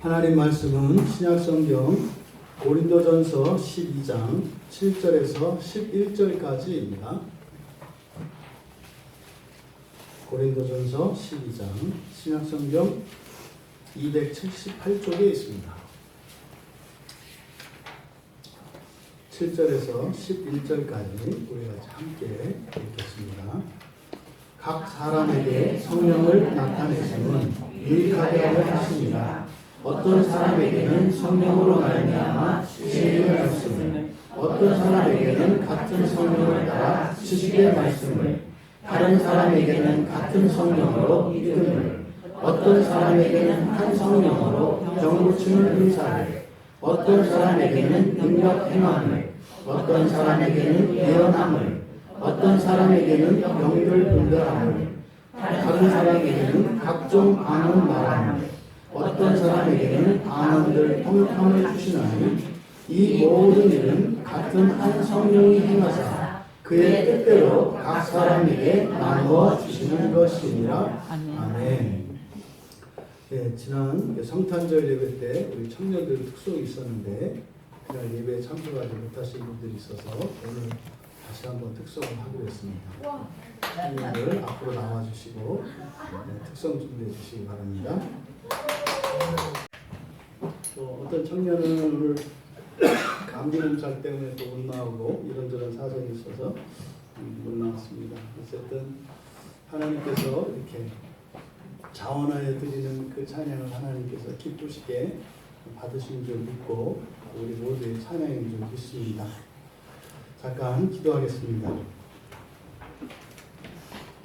하나님 말씀은 신약성경 고린도전서 12장 7절에서 11절까지입니다. 고린도전서 12장 신약성경 278쪽에 있습니다. 7절에서 11절까지 우리가 함께 읽겠습니다. 각 사람에게 성령을 나타내심은 유익하게 하려 하십니다. 어떤 사람에게는 성령으로 말미암아 진리의 말씀을, 어떤 사람에게는 같은 성령을 따라 지식의 말씀을, 다른 사람에게는 같은 성령으로 믿음을, 어떤 사람에게는 한 성령으로 병 고치는 은사를, 어떤 사람에게는 능력 행함을, 어떤 사람에게는 예언함을, 어떤 사람에게는 병을 분별함을, 다른 사람에게는 각종 방언 말함을, 어떤 사람에게는 방언들 통역함을 주시나니 이 모든 일은 같은 한 성령이 행하사 그의 뜻대로 각 사람에게 나누어 주시는 것이니라. 아멘. 네, 지난 성탄절 예배 때 우리 청년들 특송이 있었는데 그날 예배에 참석하지 못하신 분들이 있어서 오늘 다시 한번 특송을 하기로 했습니다. 청년들 앞으로 나와주시고 특송 준비해 주시기 바랍니다. 어떤 청년은 오늘 감기 몸살 때문에 또 못 나오고 이런저런 사정이 있어서 못 나왔습니다. 어쨌든 하나님께서 이렇게 자원하여 드리는 그 찬양을 하나님께서 기쁘시게 받으신 줄 믿고 우리 모두의 찬양인 줄 믿습니다. 잠깐 기도하겠습니다.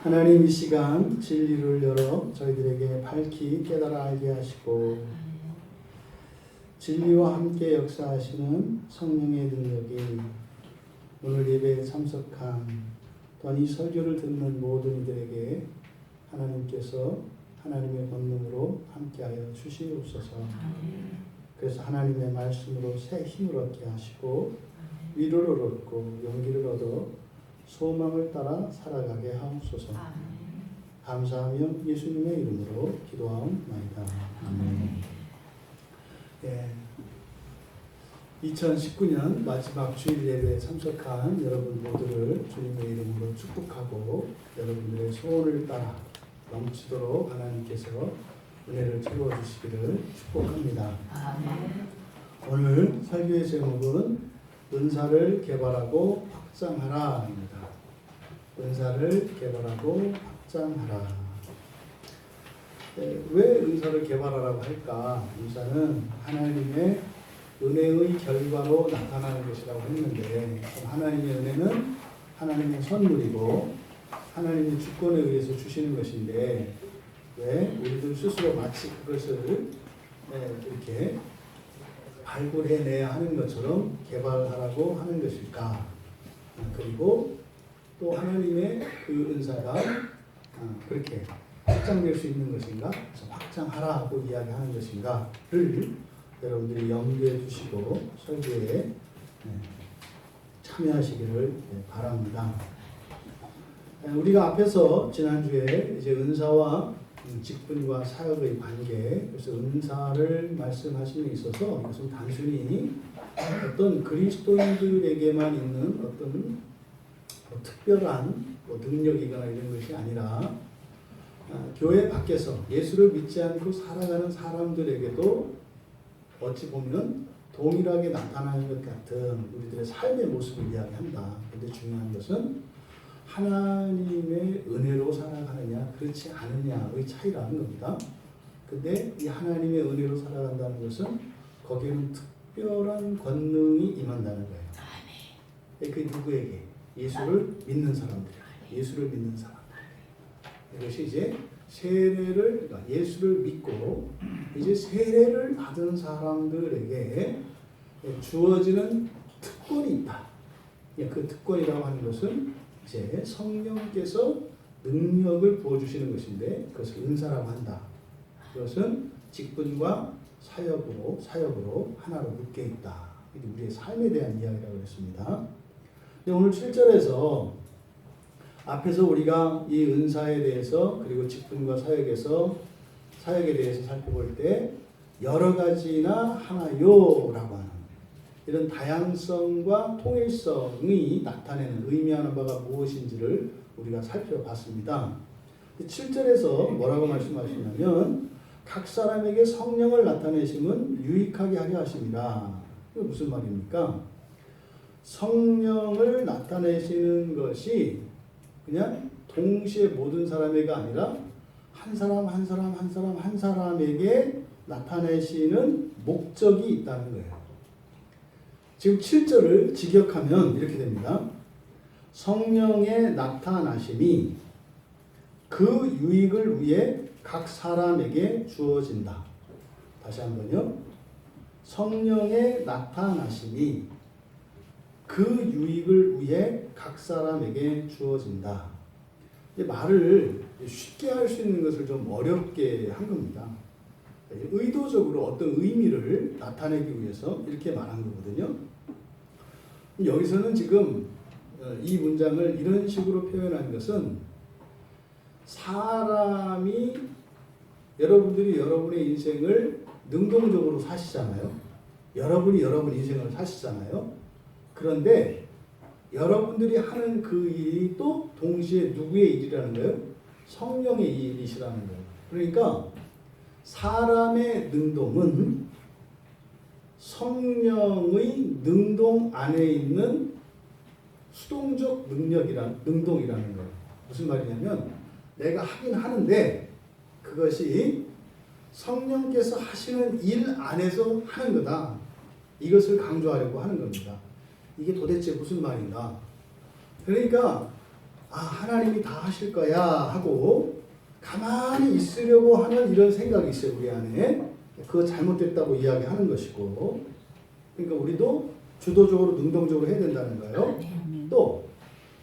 하나님, 이 시간 진리를 열어 저희들에게 밝히 깨달아 알게 하시고 진리와 함께 역사하시는 성령의 능력이 오늘 예배에 참석한 또한 이 설교를 듣는 모든 이들에게 하나님께서 하나님의 권능으로 함께하여 주시옵소서. 그래서 하나님의 말씀으로 새 힘을 얻게 하시고 위로를 얻고 용기를 얻어 소망을 따라 살아가게 하옵소서. 감사하며 예수님의 이름으로 기도하옵나이다. 아멘. 예, 2019년 마지막 주일 예배에 참석한 여러분 모두를 주님의 이름으로 축복하고 여러분들의 소원을 따라 넘치도록 하나님께서 은혜를 채워주시기를 축복합니다. 아멘. 오늘 설교의 제목은 은사를 개발하고 확장하라입니다. 은사를 개발하고 확장하라. 왜 은사를 개발하라고 할까? 은사는 하나님의 은혜의 결과로 나타나는 것이라고 했는데 하나님의 은혜는 하나님의 선물이고 하나님의 주권에 의해서 주시는 것인데 왜 우리들 스스로 마치 그것을 이렇게 발굴해내야 하는 것처럼 개발하라고 하는 것일까? 그리고 또 하나님의 그 은사가 그렇게 확장될 수 있는 것인가? 그래서 확장하라고 이야기하는 것인가를 여러분들이 염두에 두시고 설교에 참여하시기를 바랍니다. 우리가 앞에서 지난주에 이제 은사와 직분과 사역의 관계, 그래서 은사를 말씀하심에 있어서 이것은 단순히 어떤 그리스도인들에게만 있는 어떤 특별한 능력이거나 이런 것이 아니라 교회 밖에서 예수를 믿지 않고 살아가는 사람들에게도 어찌 보면 동일하게 나타나는 것 같은 우리들의 삶의 모습을 이야기한다. 그런데 중요한 것은 하나님의 은혜로 살아가느냐 그렇지 않느냐의 차이라는 겁니다. 근데 이 하나님의 은혜로 살아간다는 것은 거기에는 특별한 권능이 임한다는 거예요. 그게 누구에게? 예수를 믿는 사람들, 예수를 믿는 사람들. 이것이 이제 세례를, 그러니까 예수를 믿고 이제 세례를 받은 사람들에게 주어지는 특권이 있다. 그 특권이라고 하는 것은 이제 성령께서 능력을 부어주시는 것인데 그것을 은사라고 한다. 그것은 직분과 사역으로 하나로 묶여 있다. 이게 우리의 삶에 대한 이야기라고 했습니다. 오늘 7절에서 앞에서 우리가 이 은사에 대해서 그리고 직분과 사역에 대해서 살펴볼 때 여러 가지나 하나요라고 하는 이런 다양성과 통일성이 나타내는 의미하는 바가 무엇인지를 우리가 살펴봤습니다. 7절에서 뭐라고 말씀하시냐면 각 사람에게 성령을 나타내심은 유익하게 하게 하십니다. 이게 무슨 말입니까? 성령을 나타내시는 것이 그냥 동시에 모든 사람에게 아니라 한 사람에게 나타내시는 목적이 있다는 거예요. 지금 7절을 직역하면 이렇게 됩니다. 성령의 나타나심이 그 유익을 위해 각 사람에게 주어진다. 다시 한번요. 성령의 나타나심이 그 유익을 위해 각 사람에게 주어진다. 말을 쉽게 할 수 있는 것을 좀 어렵게 한 겁니다. 의도적으로 어떤 의미를 나타내기 위해서 이렇게 말한 거거든요. 여기서는 지금 이 문장을 이런 식으로 표현한 것은 사람이 여러분들이 여러분의 인생을 능동적으로 사시잖아요. 여러분이 여러분 인생을 사시잖아요. 그런데 여러분들이 하는 그 일이 또 동시에 누구의 일이라는 거예요? 성령의 일이시라는 거예요. 그러니까 사람의 능동은 성령의 능동 안에 있는 수동적 능동이라는 거예요. 무슨 말이냐면 내가 하긴 하는데 그것이 성령께서 하시는 일 안에서 하는 거다. 이것을 강조하려고 하는 겁니다. 이게 도대체 무슨 말인가? 그러니까 하나님이 다 하실 거야 하고 가만히 있으려고 하는 이런 생각이 있어요. 우리 안에. 그거 잘못됐다고 이야기하는 것이고, 그러니까 우리도 주도적으로 능동적으로 해야 된다는 거예요. 또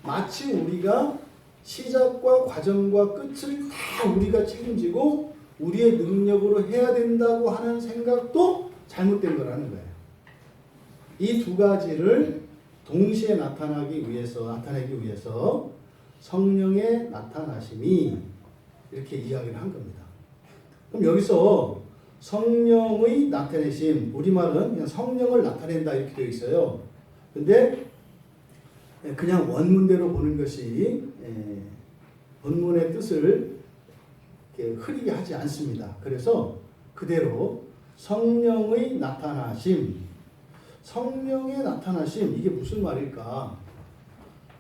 마치 우리가 시작과 과정과 끝을 다 우리가 책임지고 우리의 능력으로 해야 된다고 하는 생각도 잘못된 거라는 거예요. 이 두 가지를 동시에 나타내기 위해서 성령의 나타나심이 이렇게 이야기를 한 겁니다. 그럼 여기서 성령의 나타내심, 우리말은 그냥 성령을 나타낸다 이렇게 되어 있어요. 근데 그냥 원문대로 보는 것이 본문의 뜻을 흐리게 하지 않습니다. 그래서 그대로 성령의 나타나심, 성령의 나타나심, 이게 무슨 말일까?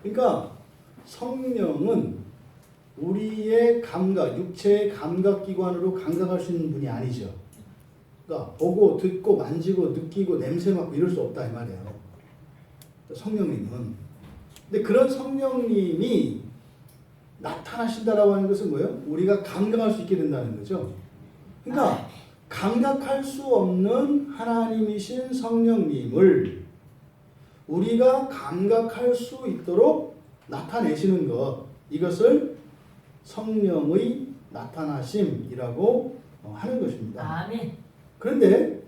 그러니까 성령은 우리의 감각, 육체의 감각기관으로 감각할 수 있는 분이 아니죠. 그러니까 보고, 듣고, 만지고, 느끼고, 냄새 맡고 이럴 수 없다 이 말이에요. 성령님은. 근데 그런 성령님이 나타나신다라고 하는 것은 뭐예요? 우리가 감각할 수 있게 된다는 거죠. 그러니까 감각할 수 없는 하나님이신 성령님을 우리가 감각할 수 있도록 나타내시는 것, 이것을 성령의 나타나심이라고 하는 것입니다. 아멘. 그런데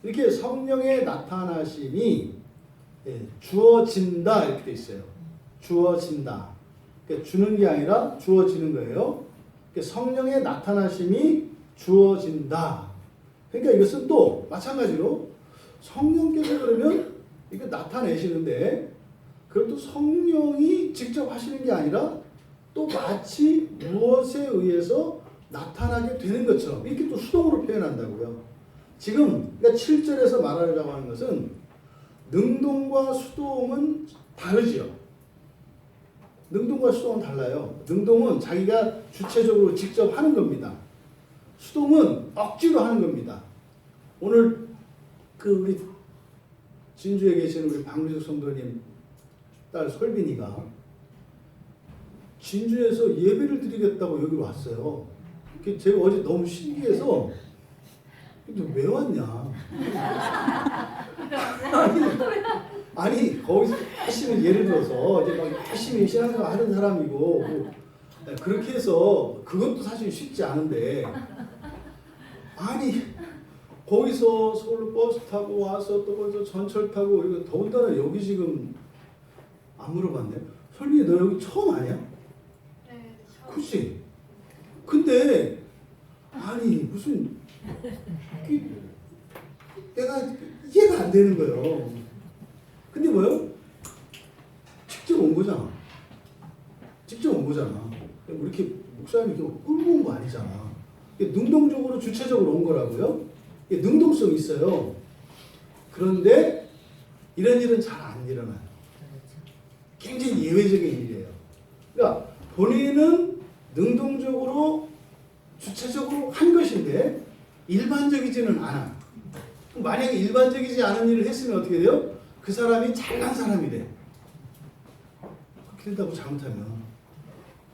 이렇게 성령의 나타나심이 주어진다 이렇게 돼 있어요. 주어진다. 그러니까 주는 게 아니라 주어지는 거예요. 그러니까 성령의 나타나심이 주어진다. 그러니까 이것은 또 마찬가지로 성령께서 그러면 이거 나타내시는데 그럼 또 성령이 직접 하시는 게 아니라 또 마치 무엇에 의해서 나타나게 되는 것처럼 이렇게 또 수동으로 표현한다고요. 지금 그러니까 7절에서 말하려고 하는 것은 능동과 수동은 다르지요. 능동과 수동은 달라요. 능동은 자기가 주체적으로 직접 하는 겁니다. 수동은 억지로 하는 겁니다. 오늘 우리 진주에 계신 우리 박미숙 성도님 딸 솔빈이가 진주에서 예배를 드리겠다고 여기 왔어요. 제가 어제 너무 신기해서 너 왜 왔냐? 아니 거기서 열심히 예를 들어서 이제 막 열심히 신앙생활 하는 사람이고 그렇게 해서 그것도 사실 쉽지 않은데 아니 거기서 서울로 버스 타고 와서 또 거기서 전철 타고 이거 더군다나 여기 지금 안 물어봤네. 솔빈이 너 여기 처음 아니야? 네, 처음. 그치? 근데 아니 무슨 내가 이해가 안 되는 거예요. 근데 뭐요? 직접 온 거잖아. 직접 온 거잖아. 뭐 이렇게 목사님이 이렇게 끌고 온 거 아니잖아. 능동적으로 주체적으로 온 거라고요. 능동성이 있어요. 그런데 이런 일은 잘 안 일어나요. 굉장히 예외적인 일이에요. 그러니까 본인은 능동적으로 주체적으로 한 것인데 일반적이지는 않아. 만약에 일반적이지 않은 일을 했으면 어떻게 돼요? 그 사람이 잘난 사람이 돼. 그렇게 된다고 잘못하면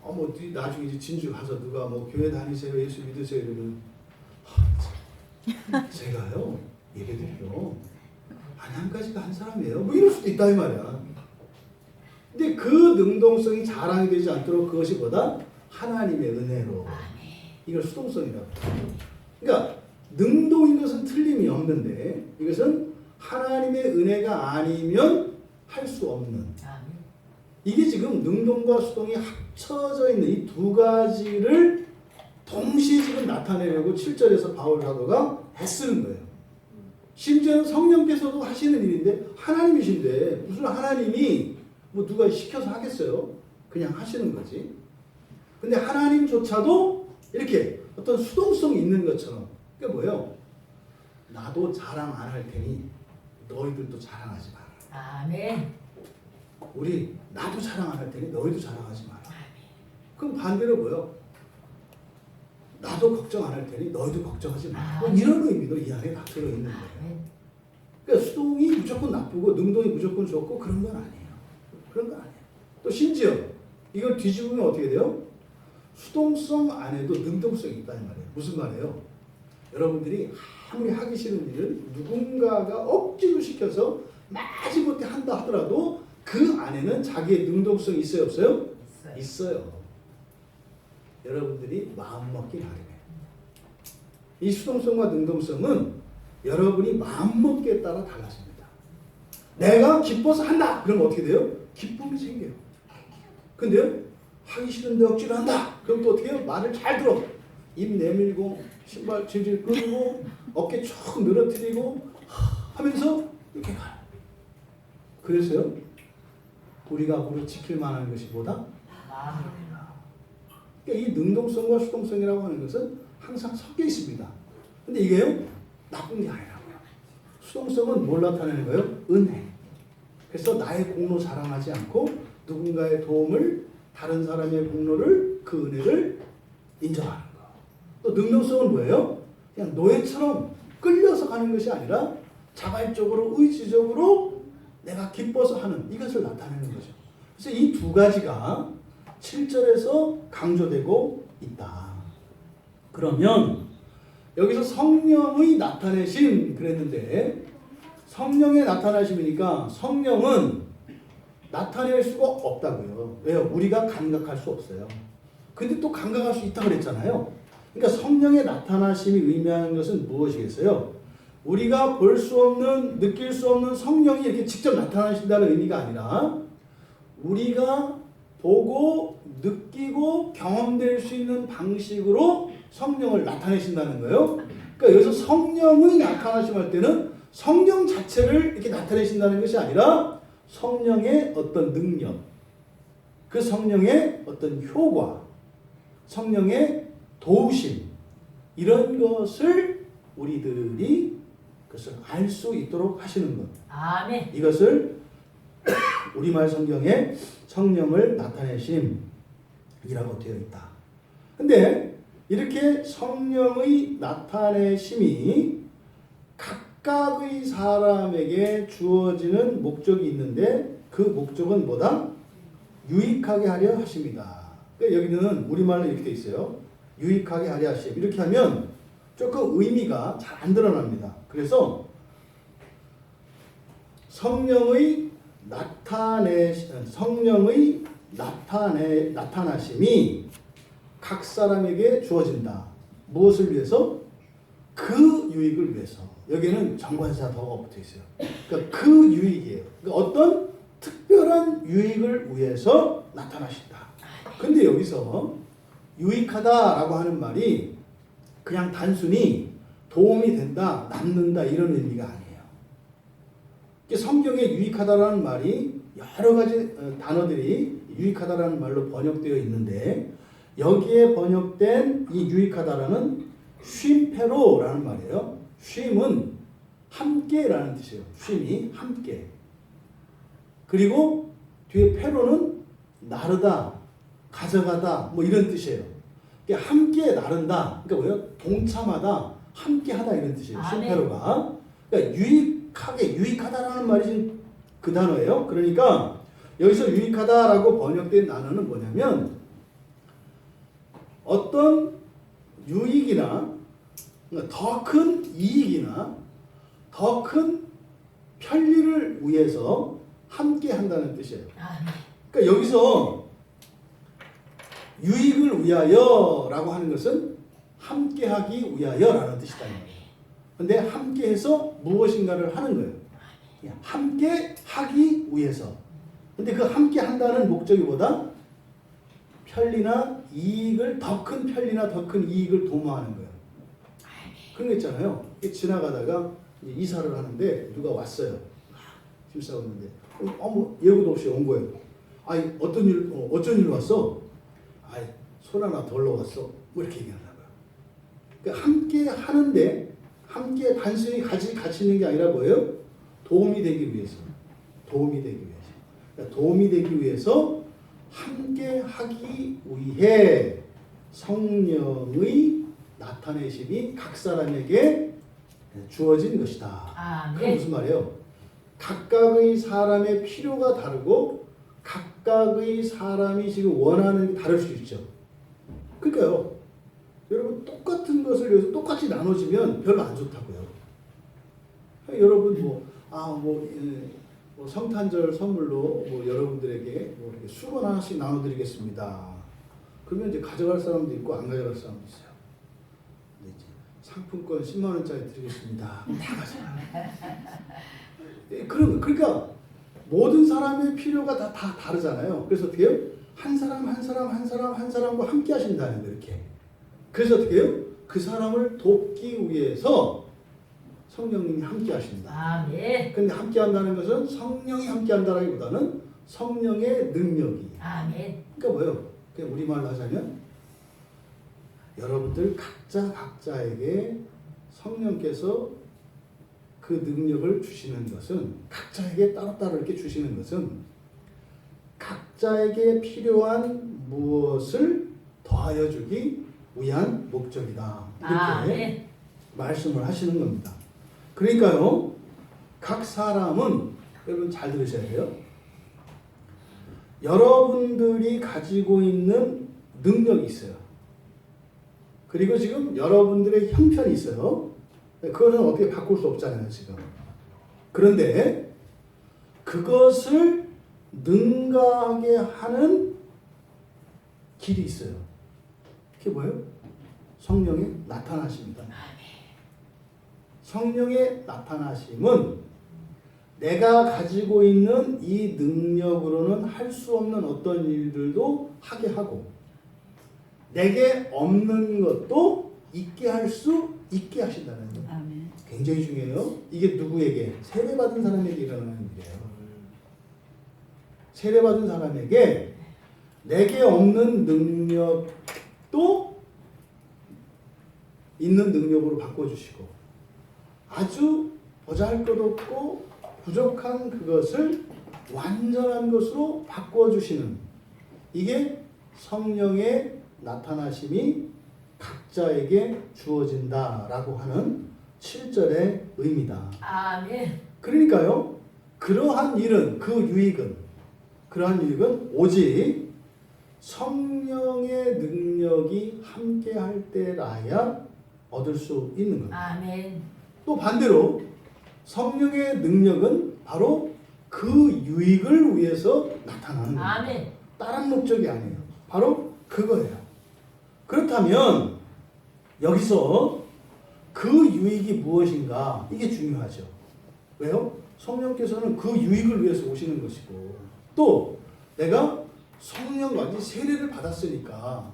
뭐 나중에 이제 진주 가서 누가 뭐 교회 다니세요, 예수 믿으세요 이러면 제가요 예배드려요 안양까지가 한 사람이에요. 뭐 이럴 수도 있다 이 말이야. 근데 그 능동성이 자랑이 되지 않도록 그것이 뭐다? 하나님의 은혜로. 이걸 수동성이라고. 그러니까 능동인 것은 틀림이 없는데 이것은 하나님의 은혜가 아니면 할 수 없는. 이게 지금 능동과 수동이 합쳐져 있는 이 두 가지를 동시에 지금 나타내려고 7절에서 바울 사도가 애쓰는 거예요. 심지어는 성령께서도 하시는 일인데 하나님이신데 무슨 하나님이 뭐 누가 시켜서 하겠어요? 그냥 하시는 거지. 근데 하나님조차도 이렇게 어떤 수동성이 있는 것처럼. 그게 뭐예요? 나도 자랑 안 할 테니 너희들도 자랑하지 마라. 아멘. 우리 나도 자랑 안 할 테니 너희도 자랑하지 마라. 그럼 반대로 뭐예요? 나도 걱정 안 할 테니 너희도 걱정하지 마라. 뭐 이런 의미도 이 안에 다 들어있는 거예요. 그러니까 수동이 무조건 나쁘고 능동이 무조건 좋고 그런 건 아니에요. 그런 건 아니에요. 또 심지어 이걸 뒤집으면 어떻게 돼요? 수동성 안에도 능동성이 있다는 말이에요. 무슨 말이에요? 여러분들이 아무리 하기 싫은 일을 누군가가 억지로 시켜서 마지못해 한다 하더라도 그 안에는 자기의 능동성이 있어요, 없어요? 있어요. 여러분들이 마음먹기 나름이에요. 이 수동성과 능동성은 여러분이 마음먹기에 따라 달라집니다. 내가 기뻐서 한다! 그러면 어떻게 돼요? 기쁨이 생겨요. 근데요? 하기 싫은데 억지로 한다! 그럼 또 어떻게 해요? 말을 잘 들어. 입 내밀고 신발 질질 끌고 어깨 쭉 늘어뜨리고 하면서 이렇게 가요. 그래서요? 우리가 무릇 지킬 만한 것이 뭐다? 그러니까 이 능동성과 수동성이라고 하는 것은 항상 섞여 있습니다. 근데 이게요? 나쁜 게 아니라고요. 수동성은 뭘 나타내는 거예요? 은혜. 그래서 나의 공로 자랑하지 않고 누군가의 도움을 다른 사람의 공로를 그 은혜를 인정하는 거. 또 능동성은 뭐예요? 그냥 노예처럼 끌려서 가는 것이 아니라 자발적으로 의지적으로 내가 기뻐서 하는 이것을 나타내는 거죠. 그래서 이 두 가지가 7절에서 강조되고 있다. 그러면 여기서 성령의 나타내심 그랬는데 성령의 나타나심이니까 성령은 나타낼 수가 없다고요. 왜요? 우리가 감각할 수 없어요. 근데 또 감각할 수 있다고 그랬잖아요. 그러니까 성령의 나타나심이 의미하는 것은 무엇이겠어요? 우리가 볼 수 없는, 느낄 수 없는 성령이 이렇게 직접 나타나신다는 의미가 아니라 우리가 보고 느끼고 경험될 수 있는 방식으로 성령을 나타내신다는 거예요. 그러니까 여기서 성령의 나타나심 할 때는 성령 자체를 이렇게 나타내신다는 것이 아니라 성령의 어떤 능력, 그 성령의 어떤 효과, 성령의 도우심 이런 것을 우리들이 그것을 알 수 있도록 하시는 것. 아멘. 이것을 우리말 성경에 성령을 나타내심이라고 되어 있다. 근데 이렇게 성령의 나타내심이 각각의 사람에게 주어지는 목적이 있는데 그 목적은 뭐다? 유익하게 하려 하십니다. 그러니까 여기는 우리말로 이렇게 되어 있어요. 유익하게 하려 하심. 이렇게 하면 조금 의미가 잘 안 드러납니다. 그래서 성령의 나타나심이 각 사람에게 주어진다. 무엇을 위해서? 그 유익을 위해서. 여기는 정관사도가 붙어 있어요. 그러니까 그 유익이에요. 그러니까 어떤 특별한 유익을 위해서 나타나신다. 근데 여기서 유익하다라고 하는 말이 그냥 단순히 도움이 된다, 남는다 이런 의미가 아니에요. 성경에 유익하다라는 말이 여러 가지 단어들이 유익하다라는 말로 번역되어 있는데 여기에 번역된 이 유익하다라는 쉼페로라는 말이에요. 쉼은 함께라는 뜻이에요. 쉼이 함께. 그리고 뒤에 페로는 나르다, 가져가다 뭐 이런 뜻이에요. 그러니까 함께 나른다. 그러니까 뭐예요? 동참하다, 함께하다 이런 뜻이에요. 쉼페로가. 그러니까 유익하다라는 말이 지금 그 단어예요. 그러니까 여기서 유익하다라고 번역된 단어는 뭐냐면 어떤 유익이나 더 큰 이익이나 더 큰 편리를 위해서 함께 한다는 뜻이에요. 그러니까 여기서 유익을 위하여라고 하는 것은 함께하기 위하여라는 뜻이다. 근데 함께해서 무엇인가를 하는 거예요. 함께 하기 위해서. 근데 그 함께 한다는 목적이 뭐다? 편리나 이익을 더 큰 편리나 더 큰 이익을 도모하는 거예요. 그런 거 있잖아요. 지나가다가 이사를 하는데 누가 왔어요. 집사가 왔는데 아무 예고도 없이 온 거예요. 아니 어쩐 일로 왔어? 아이 손 하나 덜러 왔어. 뭐 이렇게 얘기하나 봐요. 그러니까 함께 하는데 함께 단순히 같이 있는 게 아니라 뭐예요? 도움이 되기 위해서. 도움이 되기 위해서. 그러니까 도움이 되기 위해서 함께 하기 위해 성령의 나타내심이 각 사람에게 주어진 것이다. 그게 무슨 말이에요? 각각의 사람의 필요가 다르고 각각의 사람이 지금 원하는 게 다를 수 있죠. 그러니까요. 여러분 똑같은 것을 위해서 똑같이 나눠지면 별로 안 좋다고요. 여러분 뭐 성탄절 선물로 뭐 여러분들에게 뭐 이렇게 수건 하나씩 나눠드리겠습니다. 그러면 이제 가져갈 사람도 있고 안 가져갈 사람도 있어요. 근데 이제 상품권 10만 원짜리 드리겠습니다. 다 가져가요. 그러니까 모든 사람의 필요가 다 다르잖아요. 그래서 어떻게 해요? 한 사람과 함께 하신다는 거예요. 이렇게. 그래서 어떻게 해요? 그 사람을 돕기 위해서 성령님이 함께 하신다. 근데 함께 한다는 것은 성령이 함께 한다라기보다는 성령의 능력이. 그러니까 뭐예요? 그냥 우리말로 하자면 여러분들 각자에게 성령께서 그 능력을 주시는 것은 각자에게 따로따로 이렇게 주시는 것은 각자에게 필요한 무엇을 더하여 주기 위한 목적이다. 이렇게 말씀을 하시는 겁니다. 그러니까요, 각 사람은 여러분 잘 들으셔야 돼요. 여러분들이 가지고 있는 능력이 있어요. 그리고 지금 여러분들의 형편이 있어요. 그거는 어떻게 바꿀 수 없잖아요, 지금. 그런데 그것을 능가하게 하는 길이 있어요. 그게 뭐예요? 성령의 나타나심입니다. 성령의 나타나심은 내가 가지고 있는 이 능력으로는 할 수 없는 어떤 일들도 하게 하고 내게 없는 것도 있게 할 수 있게 하신다는 거예요. 굉장히 중요해요. 이게 누구에게? 세례받은 사람에게 일어나는 일이에요. 세례받은 사람에게 내게 없는 능력도 있는 능력으로 바꿔주시고 아주 보잘것없고 부족한 그것을 완전한 것으로 바꿔주시는 이게 성령의 나타나심이 각자에게 주어진다라고 하는 7절의 의미다. 그러니까요. 그러한 유익은 오직 성령의 능력이 함께할 때라야 얻을 수 있는 겁니다. 또 반대로 성령의 능력은 바로 그 유익을 위해서 나타나는 겁니다. 다른 목적이 아니에요. 바로 그거예요. 그렇다면 여기서 그 유익이 무엇인가 이게 중요하죠. 왜요? 성령께서는 그 유익을 위해서 오시는 것이고 또 내가 성령과 세례를 받았으니까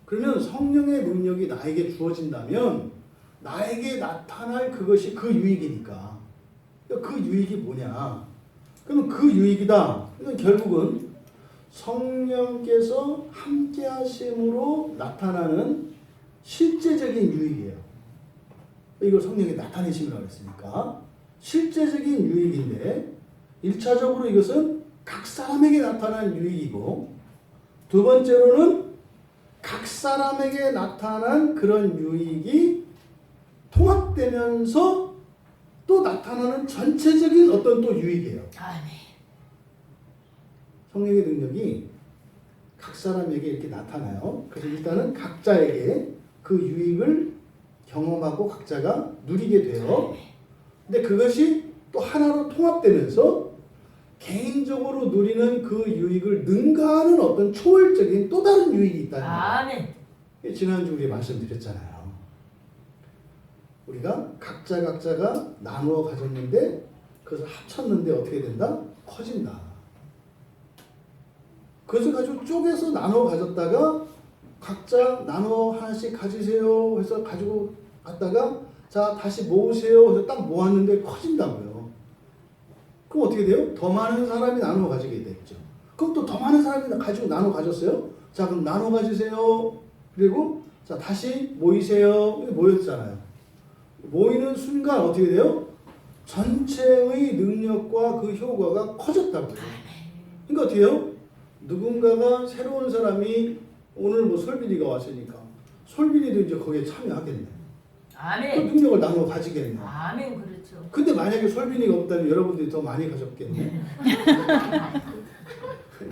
그러면 성령의 능력이 나에게 주어진다면 나에게 나타날 그것이 그 유익이니까. 그 유익이 뭐냐? 그러면 그 유익이다. 그러니까 결국은 성령께서 함께 하심으로 나타나는 실제적인 유익이에요. 이걸 성령이 나타내심이라고 했으니까 실제적인 유익인데 1차적으로 이것은 각 사람에게 나타난 유익이고 두 번째로는 각 사람에게 나타난 그런 유익이 통합되면서 또 나타나는 전체적인 어떤 또 유익이에요. 아멘. 성령의 능력이 각 사람에게 이렇게 나타나요. 그래서 일단은 각자에게 그 유익을 경험하고 각자가 누리게 돼요. 근데 그것이 또 하나로 통합되면서 개인적으로 누리는 그 유익을 능가하는 어떤 초월적인 또 다른 유익이 있다는 거예요. 아멘. 지난주 우리 말씀드렸잖아요. 우리가 각자가 나누어 가졌는데 그것을 합쳤는데 어떻게 된다? 커진다. 그것을 가지고 쪼개서 나누어 가졌다가 각자 나누어 하나씩 가지세요 해서 가지고 갔다가 자 다시 모으세요 해서 딱 모았는데 커진다고요. 그럼 어떻게 돼요? 더 많은 사람이 나누어 가지게 되겠죠. 그럼 또 더 많은 사람이 가지고 나누어 가졌어요. 자 그럼 나누어 가지세요. 그리고 자 다시 모이세요. 모였잖아요. 모이는 순간 어떻게 돼요? 전체의 능력과 그 효과가 커졌다고요. 그러니까 어떻게 해요? 누군가가 새로운 사람이 오늘 뭐 솔빈이가 왔으니까 솔빈이도 이제 거기에 참여하겠네. 그 아멘. 능력을 나누어 가지겠네. 아멘. 그렇죠. 근데 만약에 솔빈이가 없다면 여러분들이 더 많이 가졌겠네.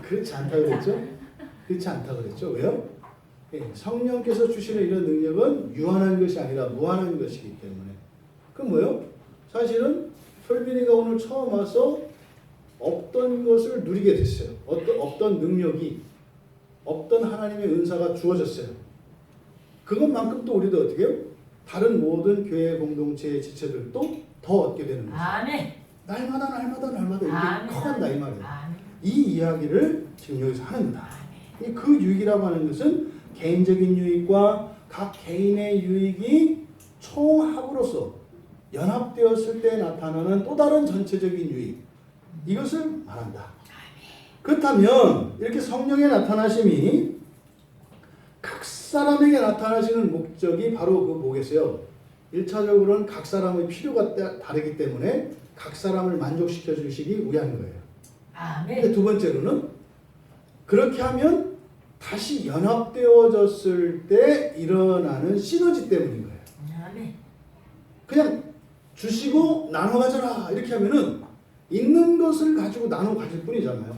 그렇지 않다 그랬죠? 그렇지 않다 그랬죠? 왜요? 성령께서 주시는 이런 능력은 유한한 것이 아니라 무한한 것이기 때문에. 그럼 뭐요? 사실은 솔빈이가 오늘 처음 와서 없던 것을 누리게 됐어요. 없던 능력이, 없던 하나님의 은사가 주어졌어요. 그것만큼 또 우리도 어떻게 해요? 다른 모든 교회 공동체의 지체들도 더 얻게 되는 거죠. 아멘. 날마다 이렇게 아멘. 커간다 이 말이에요. 아멘. 이 이야기를 지금 여기서 하는다. 그 유익이라고 하는 것은 개인적인 유익과 각 개인의 유익이 총합으로서 연합되었을 때 나타나는 또 다른 전체적인 유익, 이것을 말한다. 그렇다면 이렇게 성령의 나타나심이 각 사람에게 나타나시는 목적이 바로 그 뭐겠어요? 1차적으로는 각 사람의 필요가 다르기 때문에 각 사람을 만족시켜 주시기 위한 거예요. 아멘. 근데 두 번째로는 그렇게 하면 다시 연합되어졌을 때 일어나는 시너지 때문인 거예요. 아멘. 그냥 주시고 나눠 가져라 이렇게 하면은 있는 것을 가지고 나눠 가질 뿐이잖아요.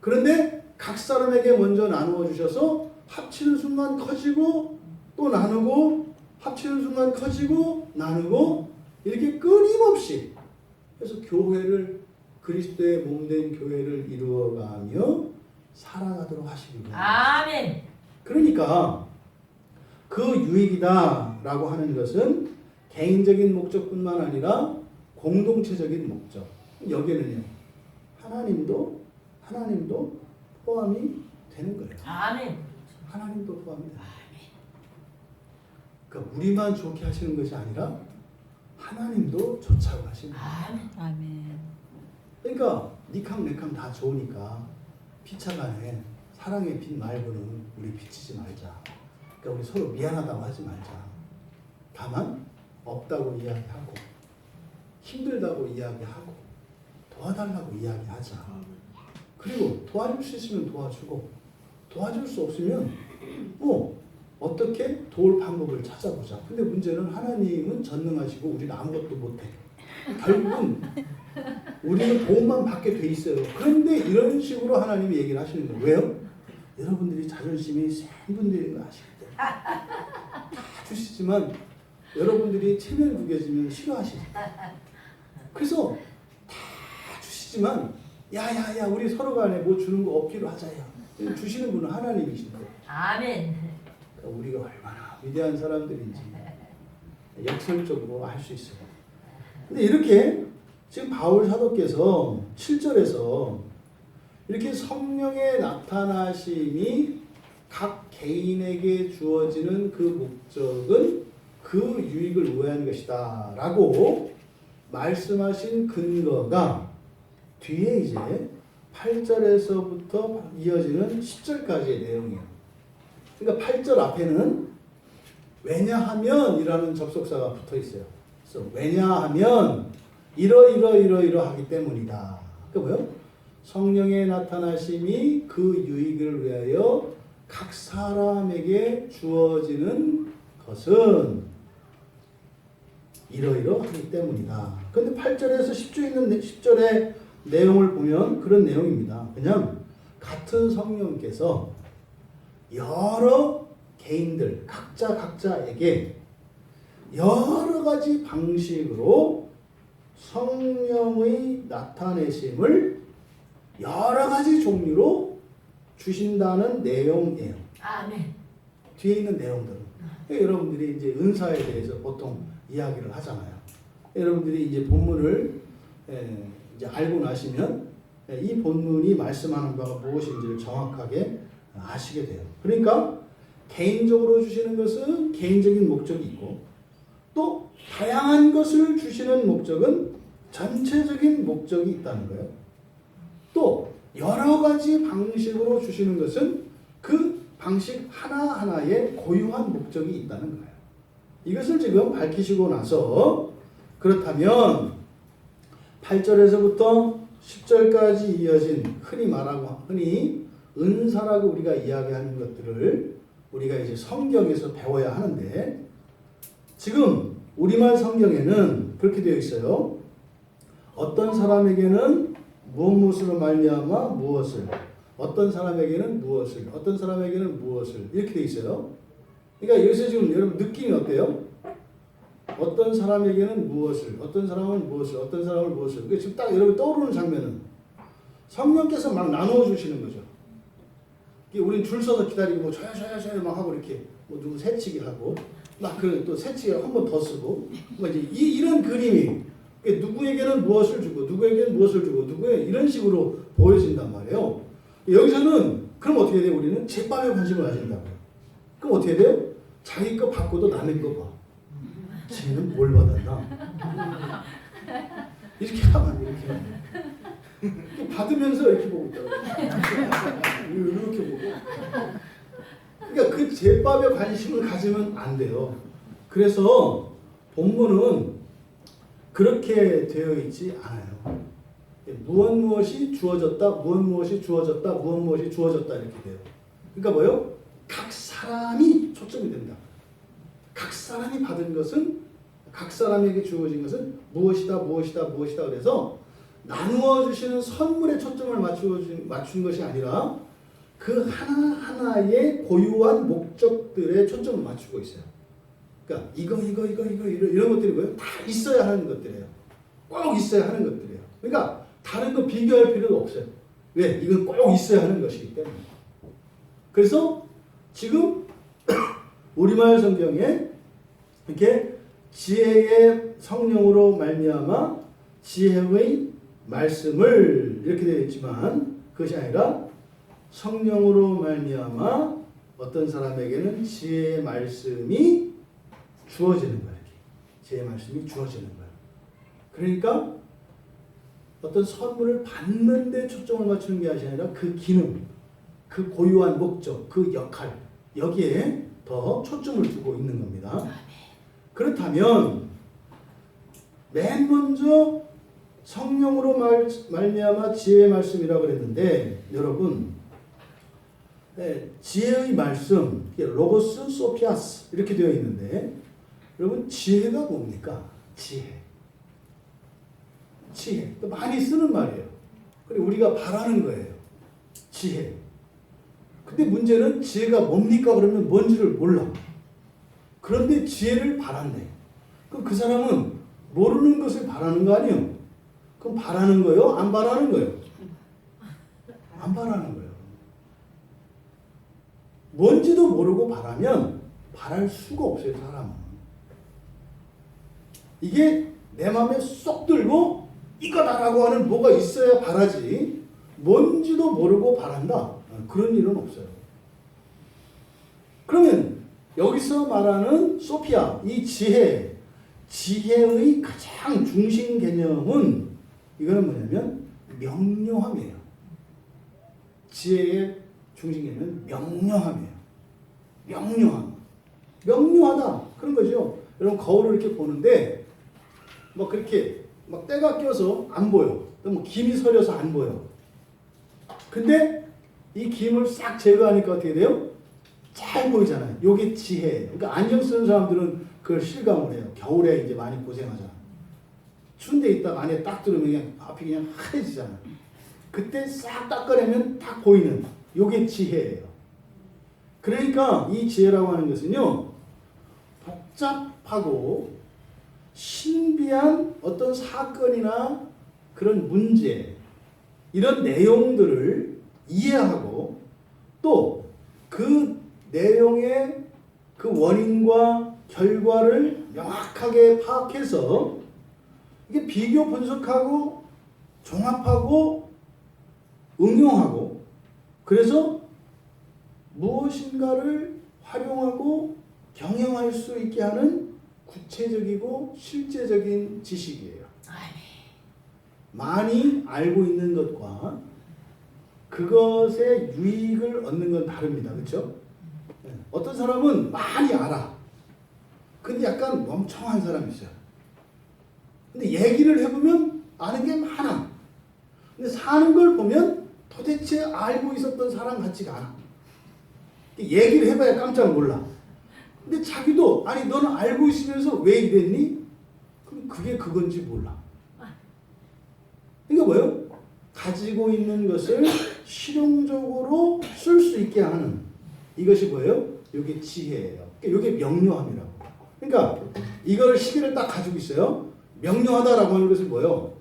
그런데 각 사람에게 먼저 나누어 주셔서 합치는 순간 커지고 또 나누고 합치는 순간 커지고 나누고 이렇게 끊임없이 그래서 교회를 그리스도의 몸된 교회를 이루어가며 살아가도록 하시기로. 아멘. 그러니까 그 유익이다라고 하는 것은 개인적인 목적뿐만 아니라 공동체적인 목적. 여기는요. 하나님도 포함이 되는 거예요. 아멘. 하나님도 포함이 돼요. 그러니까 우리만 좋게 하시는 것이 아니라 하나님도 좋자고 하시는 거예요. 아멘. 아멘. 그러니까 니캉 내캉 다 좋으니까 피차간에 사랑의 빛 말고는 우리 비치지 말자. 그러니까 우리 서로 미안하다고 하지 말자. 다만 없다고 이야기하고 힘들다고 이야기하고 도와달라고 이야기하자. 그리고 도와줄 수 있으면 도와주고 도와줄 수 없으면 어떻게 도울 방법을 찾아보자. 근데 문제는 하나님은 전능하시고 우리는 아무것도 못해. 결국은 우리는 도움만 받게 돼 있어요. 그런데 이런 식으로 하나님이 얘기를 하시는 거예요. 왜요? 여러분들이 자존심이 센 분들인 거 아시기 때문에. 다 주시지만 여러분들이 체면 구겨지면 싫어하시죠. 그래서 다 주시지만 야야야 우리 서로 간에 뭐 주는 거 없기로 하자야. 주시는 분은 하나님이신데. 아멘. 그러니까 우리가 얼마나 위대한 사람들인지 역설적으로 알 수 있어요. 근데 이렇게 지금 바울 사도께서 7절에서 이렇게 성령의 나타나심이 각 개인에게 주어지는 그 목적은 그 그 유익을 우회하는 것이다 라고 말씀하신 근거가 뒤에 이제 8절에서부터 이어지는 10절까지의 내용이에요. 그러니까 8절 앞에는 왜냐하면 이라는 접속사가 붙어 있어요. 그래서 왜냐하면 이러하기 때문이다. 그러니까 뭐요? 성령의 나타나심이 그 유익을 위하여 각 사람에게 주어지는 것은 이러하기 때문이다. 그런데 8절에서 10절의 내용을 보면 그런 내용입니다. 그냥 같은 성령께서 여러 개인들 각자에게 여러 가지 방식으로 성령의 나타내심을 여러 가지 종류로 주신다는 내용이에요. 아멘. 뒤에 있는 내용들은 여러분들이 이제 은사에 대해서 보통 이야기를 하잖아요. 여러분들이 이제 본문을 이제 알고 나시면 이 본문이 말씀하는 바가 무엇인지를 정확하게 아시게 돼요. 그러니까 개인적으로 주시는 것은 개인적인 목적이 있고 또 다양한 것을 주시는 목적은 전체적인 목적이 있다는 거예요. 또 여러 가지 방식으로 주시는 것은 그 방식 하나하나에 고유한 목적이 있다는 거예요. 이것을 지금 밝히시고 나서 그렇다면 8절에서부터 10절까지 이어진 흔히 은사라고 우리가 이야기하는 것들을 우리가 이제 성경에서 배워야 하는데 지금 우리말 성경에는 그렇게 되어 있어요. 어떤 사람에게는 무엇으로 말미암아 무엇을, 어떤 사람에게는 무엇을, 어떤 사람에게는 무엇을 이렇게 되어 있어요. 그러니까 여기서 지금 여러분 느낌이 어때요? 어떤 사람에게는 무엇을, 어떤 사람은 무엇을, 어떤 사람은 무엇을. 그러니까 지금 딱 여러분 떠오르는 장면은 성령께서 막 나누어 주시는 거죠. 우린 줄 서서 기다리고 저야 막 하고 이렇게 뭐 누구 새치기 하고 막 그 또 새치기 한 번 더 쓰고 뭐 이제 이런 그림이 누구에게는 무엇을 주고 누구에게는 무엇을 주고 누구에 이런 식으로 보여진단 말이에요. 여기서는 그럼 어떻게 돼요? 우리는 제밥에 관심을 가진다고요. 그럼 어떻게 돼요? 자기 거 받고도 남의 거 봐. 쟤는 뭘 받았나? 이렇게 하면 안 돼. 이렇게 받으면서 이렇게 보고 있다고. 이렇게 보고. 그러니까 그 제밥에 관심을 가지면 안 돼요. 그래서 본문은 그렇게 되어 있지 않아요. 무엇이 주어졌다, 무엇이 주어졌다, 무엇이 주어졌다 이렇게 돼요. 그러니까 뭐요? 각 사람이 초점이 된다. 각 사람이 받은 것은 각 사람에게 주어진 것은 무엇이다 그래서 나누어 주시는 선물에 초점을 맞춘 것이 아니라 그 하나하나의 고유한 목적들에 초점을 맞추고 있어요. 그러니까 이거 이런 것들이 뭐예요? 다 있어야 하는 것들이에요. 꼭 있어야 하는 것들이에요. 그러니까 다른 거 비교할 필요도 없어요. 왜? 이건 꼭 있어야 하는 것이기 때문에. 그래서 지금 우리말 성경에 이렇게 지혜의 성령으로 말미암아 지혜의 말씀을 이렇게 되어 있지만 그것이 아니라 성령으로 말미암아 어떤 사람에게는 지혜의 말씀이 주어지는 거예요. 지혜의 말씀이 주어지는 거예요. 그러니까 어떤 선물을 받는 데 초점을 맞추는 게 아니라 그 기능, 그 고유한 목적, 그 역할 여기에 더 초점을 두고 있는 겁니다. 그렇다면 맨 먼저 성령으로 말미암아 지혜의 말씀이라고 그랬는데 여러분 지혜의 말씀 로고스 소피아스 이렇게 되어 있는데 여러분 지혜가 뭡니까? 지혜 많이 쓰는 말이에요. 그리고 우리가 바라는 거예요. 지혜. 근데 문제는 지혜가 뭡니까? 그러면 뭔지를 몰라. 그런데 지혜를 바란대. 그럼 그 사람은 모르는 것을 바라는 거 아니에요? 그럼 바라는 거예요? 안 바라는 거예요? 안 바라는 거예요. 뭔지도 모르고 바라면 바랄 수가 없어요, 사람은. 이게 내 마음에 쏙 들고 이거다라고 하는 뭐가 있어야 바라지 뭔지도 모르고 바란다. 그런 일은 없어요. 그러면 여기서 말하는 소피아, 이 지혜의 가장 중심 개념은 이거는 뭐냐면 명료함이에요. 지혜의 중심 개념은 명료함이에요. 명료하다 그런 거죠. 여러분 거울을 이렇게 보는데 뭐 그렇게 막 때가 껴서 안 보여. 뭐 김이 서려서 안 보여. 근데 이 김을 싹 제거하니까 어떻게 돼요? 잘 보이잖아요. 요게 지혜예요. 그러니까 안경 쓰는 사람들은 그걸 실감을 해요. 겨울에 이제 많이 고생하잖아. 추운 데 있다가 안에 딱 들으면 그냥 앞이 그냥 하얘지잖아. 그때 싹 닦아내면 딱 보이는 요게 지혜예요. 그러니까 이 지혜라고 하는 것은요, 복잡하고 신비한 어떤 사건이나 그런 문제, 이런 내용들을 이해하고 또 그 내용의 그 원인과 결과를 명확하게 파악해서 이게 비교 분석하고 종합하고 응용하고 그래서 무엇인가를 활용하고 경영할 수 있게 하는 구체적이고 실제적인 지식이에요. 많이 알고 있는 것과 그것의 유익을 얻는 건 다릅니다. 그렇죠? 어떤 사람은 많이 알아. 근데 약간 멍청한 사람이 있어요. 근데 얘기를 해보면 아는 게 많아. 근데 사는 걸 보면 도대체 알고 있었던 사람 같지가 않아. 얘기를 해봐야 깜짝 놀라. 근데 자기도 아니 너는 알고 있으면서 왜 이랬니? 그럼 그게 그건지 몰라. 그러니까 뭐예요? 가지고 있는 것을 실용적으로 쓸 수 있게 하는 이것이 뭐예요? 이게 지혜예요. 이게 명료함이라고. 그러니까 이거를 시계를 딱 가지고 있어요. 명료하다라고 하는 것은 뭐예요?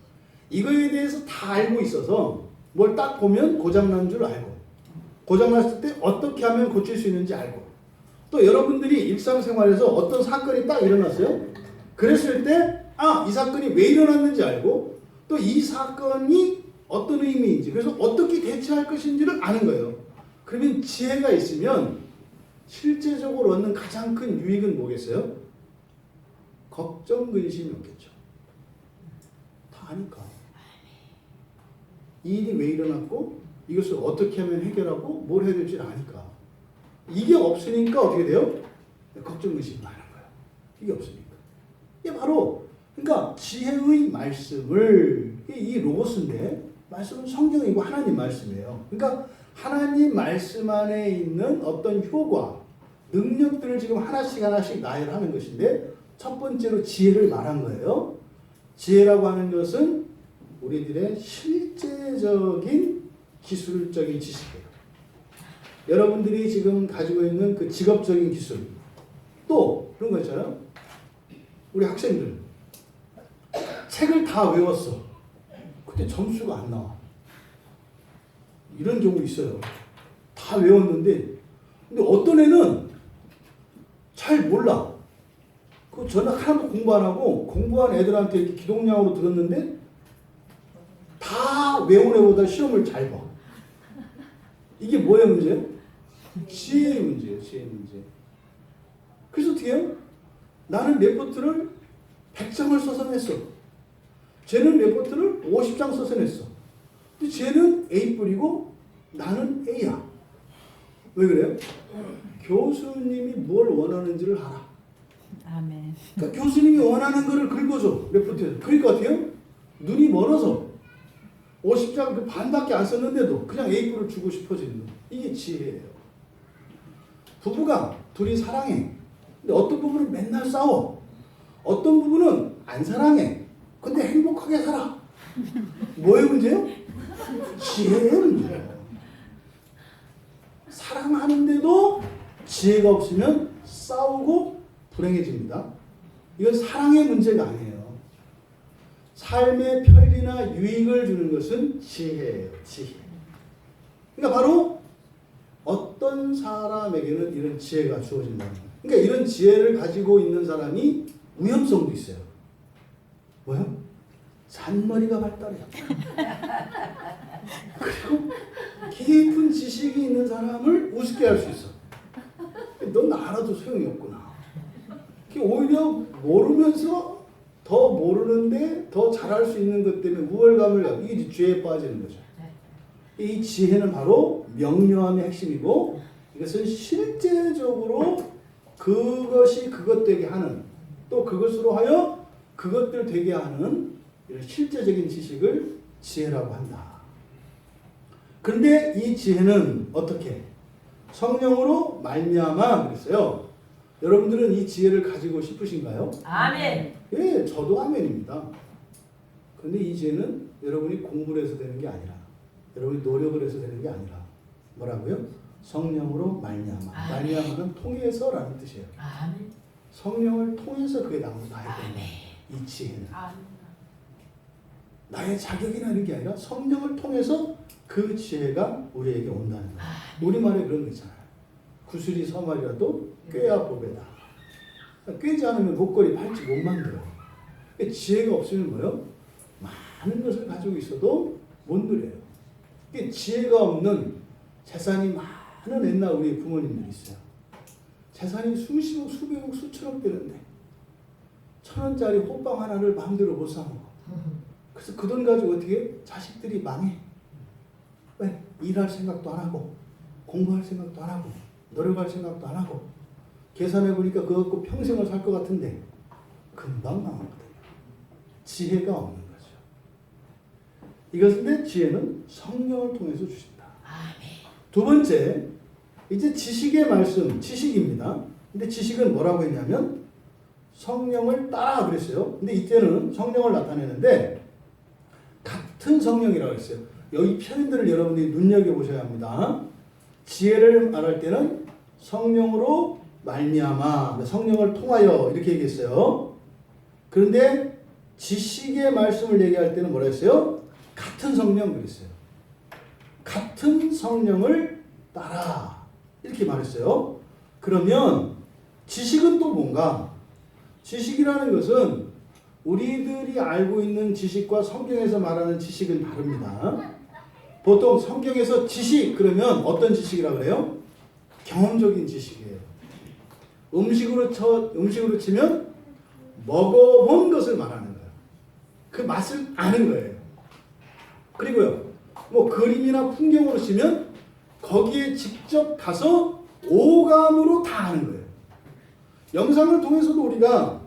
이거에 대해서 다 알고 있어서 뭘 딱 보면 고장난 줄 알고 고장났을 때 어떻게 하면 고칠 수 있는지 알고 또 여러분들이 일상생활에서 어떤 사건이 딱 일어났어요. 그랬을 때 이 사건이 왜 일어났는지 알고 또 이 사건이 어떤 의미인지 그래서 어떻게 대처할 것인지를 아는 거예요. 그러면 지혜가 있으면 실제적으로 얻는 가장 큰 유익은 뭐겠어요? 걱정, 근심이 없겠죠. 다 아니까. 이 일이 왜 일어났고 이것을 어떻게 하면 해결하고 뭘 해야 될지 아니까. 이게 없으니까 어떻게 돼요? 걱정, 근심이 많은 거예요. 이게 없으니까. 이게 바로 그러니까 지혜의 말씀을 이 로고스인데 말씀은 성경이고 하나님 말씀이에요. 그러니까 하나님 말씀 안에 있는 어떤 효과, 능력들을 지금 하나씩 나열하는 것인데 첫 번째로 지혜를 말한 거예요. 지혜라고 하는 것은 우리들의 실제적인 기술적인 지식이에요. 여러분들이 지금 가지고 있는 그 직업적인 기술 또 그런 거 있잖아요. 우리 학생들 책을 다 외웠어. 근데 점수가 안 나와. 이런 경우 있어요. 다 외웠는데 근데 어떤 애는 잘 몰라. 저는 하나도 공부 안 하고 공부한 애들한테 이렇게 기동량으로 들었는데 다 외운 애보다 시험을 잘 봐. 이게 뭐의 문제예요? 지혜의 문제예요. 지혜의 문제. 그래서 어떻게 해요? 나는 레포트를 100장을 써서 냈어. 쟤는 레포트를 50장 써서 냈어. 근데 쟤는 A 뿌리고 나는 A야. 왜 그래요? 교수님이 뭘 원하는지를 알아. 아멘. 그러니까 교수님이 원하는 거를 긁어줘. 레포트에서. 그러니까 어떻게 해요? 눈이 멀어서 50장 그 반밖에 안 썼는데도 그냥 A뿔을 주고 싶어지는 거. 이게 지혜예요. 부부가 둘이 사랑해. 근데 어떤 부분은 맨날 싸워. 어떤 부분은 안 사랑해. 근데 행복하게 살아. 뭐의 문제요? 지혜의 문제예요. 사랑하는데도 지혜가 없으면 싸우고 불행해집니다. 이건 사랑의 문제가 아니에요. 삶의 편리나 유익을 주는 것은 지혜예요. 지혜. 그러니까 바로 어떤 사람에게는 이런 지혜가 주어진다는 거예요. 그러니까 이런 지혜를 가지고 있는 사람이 위험성도 있어요. 뭐요? 잔머리가 발달해요. 그리고 깊은 지식이 있는 사람을 우습게 할 수 있어. 넌 알아도 소용이 없구나. 오히려 모르면서 더 모르는데 더 잘할 수 있는 것 때문에 우월감을 갖고 이게 죄에 빠지는 거죠. 이 지혜는 바로 명료함의 핵심이고 이것은 실제적으로 그것이 그것 되게 하는 또 그것으로 하여 그것들 되게 하는 이런 실제적인 지식을 지혜라고 한다. 그런데 이 지혜는 어떻게? 성령으로 말미암아 그랬어요. 여러분들은 이 지혜를 가지고 싶으신가요? 아멘. 예, 저도 아멘입니다. 그런데 이 지혜는 여러분이 공부를 해서 되는 게 아니라 여러분이 노력을 해서 되는 게 아니라 뭐라고요? 성령으로 말미암아. 말미암아는 통해서라는 뜻이에요. 아멘. 성령을 통해서 그게 나타나야 되는 이 지혜는. 아멘. 나의 자격이나 이런 게 아니라 성령을 통해서 그 지혜가 우리에게 온다는 거예요. 우리말에 그런 거 있잖아요. 구슬이 서말이라도 꿰야 보배다. 꿰지 않으면 목걸이 팔찌 못 만들어요. 지혜가 없으면 뭐요? 많은 것을 가지고 있어도 못 누려요. 지혜가 없는 재산이 많은 옛날 우리 부모님들이 있어요. 재산이 수십억, 수백억, 수천억 되는데 1,000원짜리 호빵 하나를 마음대로 못 사 먹어. 그래서 그 돈 가지고 어떻게 자식들이 망해. 왜? 일할 생각도 안 하고 공부할 생각도 안 하고 노력할 생각도 안 하고 계산해 보니까 그거 갖고 평생을 살 것 같은데 금방 망하거든요. 지혜가 없는 거죠. 이것인데 지혜는 성령을 통해서 주신다. 두 번째, 이제 지식의 말씀, 지식입니다. 근데 지식은 뭐라고 했냐면 성령을 따라 그랬어요. 근데 이때는 성령을 나타내는데 같은 성령이라고 했어요. 여기 표현들을 여러분들이 눈여겨보셔야 합니다. 지혜를 말할 때는 성령으로 말미암아, 성령을 통하여 이렇게 얘기했어요. 그런데 지식의 말씀을 얘기할 때는 뭐라 했어요? 같은 성령 그랬어요. 같은 성령을 따라 이렇게 말했어요. 그러면 지식은 또 뭔가? 지식이라는 것은 우리들이 알고 있는 지식과 성경에서 말하는 지식은 다릅니다. 보통 성경에서 지식 그러면 어떤 지식이라고 그래요? 경험적인 지식이에요. 음식으로 치면 먹어본 것을 말하는 거예요. 그 맛을 아는 거예요. 그리고요, 뭐 그림이나 풍경으로 치면 거기에 직접 가서 오감으로 다 아는 거예요. 영상을 통해서도 우리가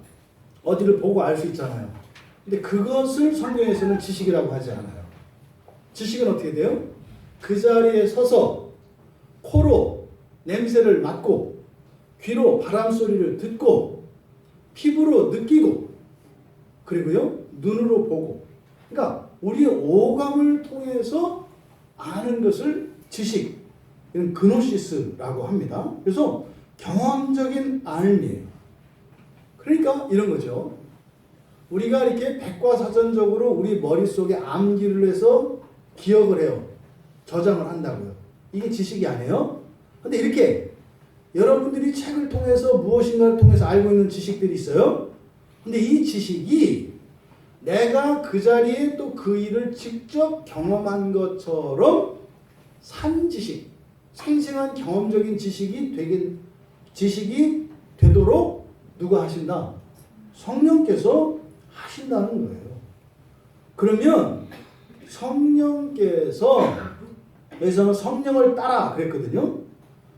어디를 보고 알 수 있잖아요. 근데 그것을 성경에서는 지식이라고 하지 않아요. 지식은 어떻게 돼요? 그 자리에 서서 코로 냄새를 맡고 귀로 바람 소리를 듣고 피부로 느끼고 그리고요 눈으로 보고 그러니까 우리의 오감을 통해서 아는 것을 지식, 이건 그노시스라고 합니다. 그래서 경험적인 알미예요. 그러니까 이런 거죠. 우리가 이렇게 백과사전적으로 우리 머릿속에 암기를 해서 기억을 해요. 저장을 한다고요. 이게 지식이 아니에요? 근데 이렇게 여러분들이 책을 통해서 무엇인가를 통해서 알고 있는 지식들이 있어요. 근데 이 지식이 내가 그 자리에 또 그 일을 직접 경험한 것처럼 산 지식, 생생한 경험적인 지식이 되도록 누가 하신다? 성령께서 하신다는 거예요. 그러면 성령께서 여기서는 성령을 따라 그랬거든요.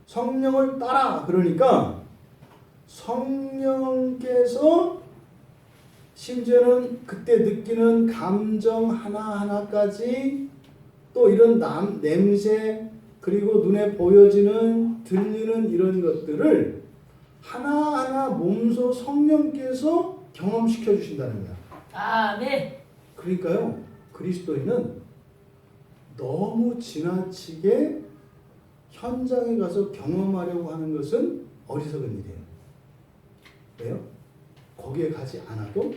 성령을 따라 그러니까 성령께서 심지어는 그때 느끼는 감정 하나하나까지 또 이런 냄새 그리고 눈에 보여지는 들리는 이런 것들을 하나하나 몸소 성령께서 경험시켜 주신다는 거야. 아멘. 그러니까요, 그리스도인은 너무 지나치게 현장에 가서 경험하려고 하는 것은 어리석은 일이에요. 왜요? 거기에 가지 않아도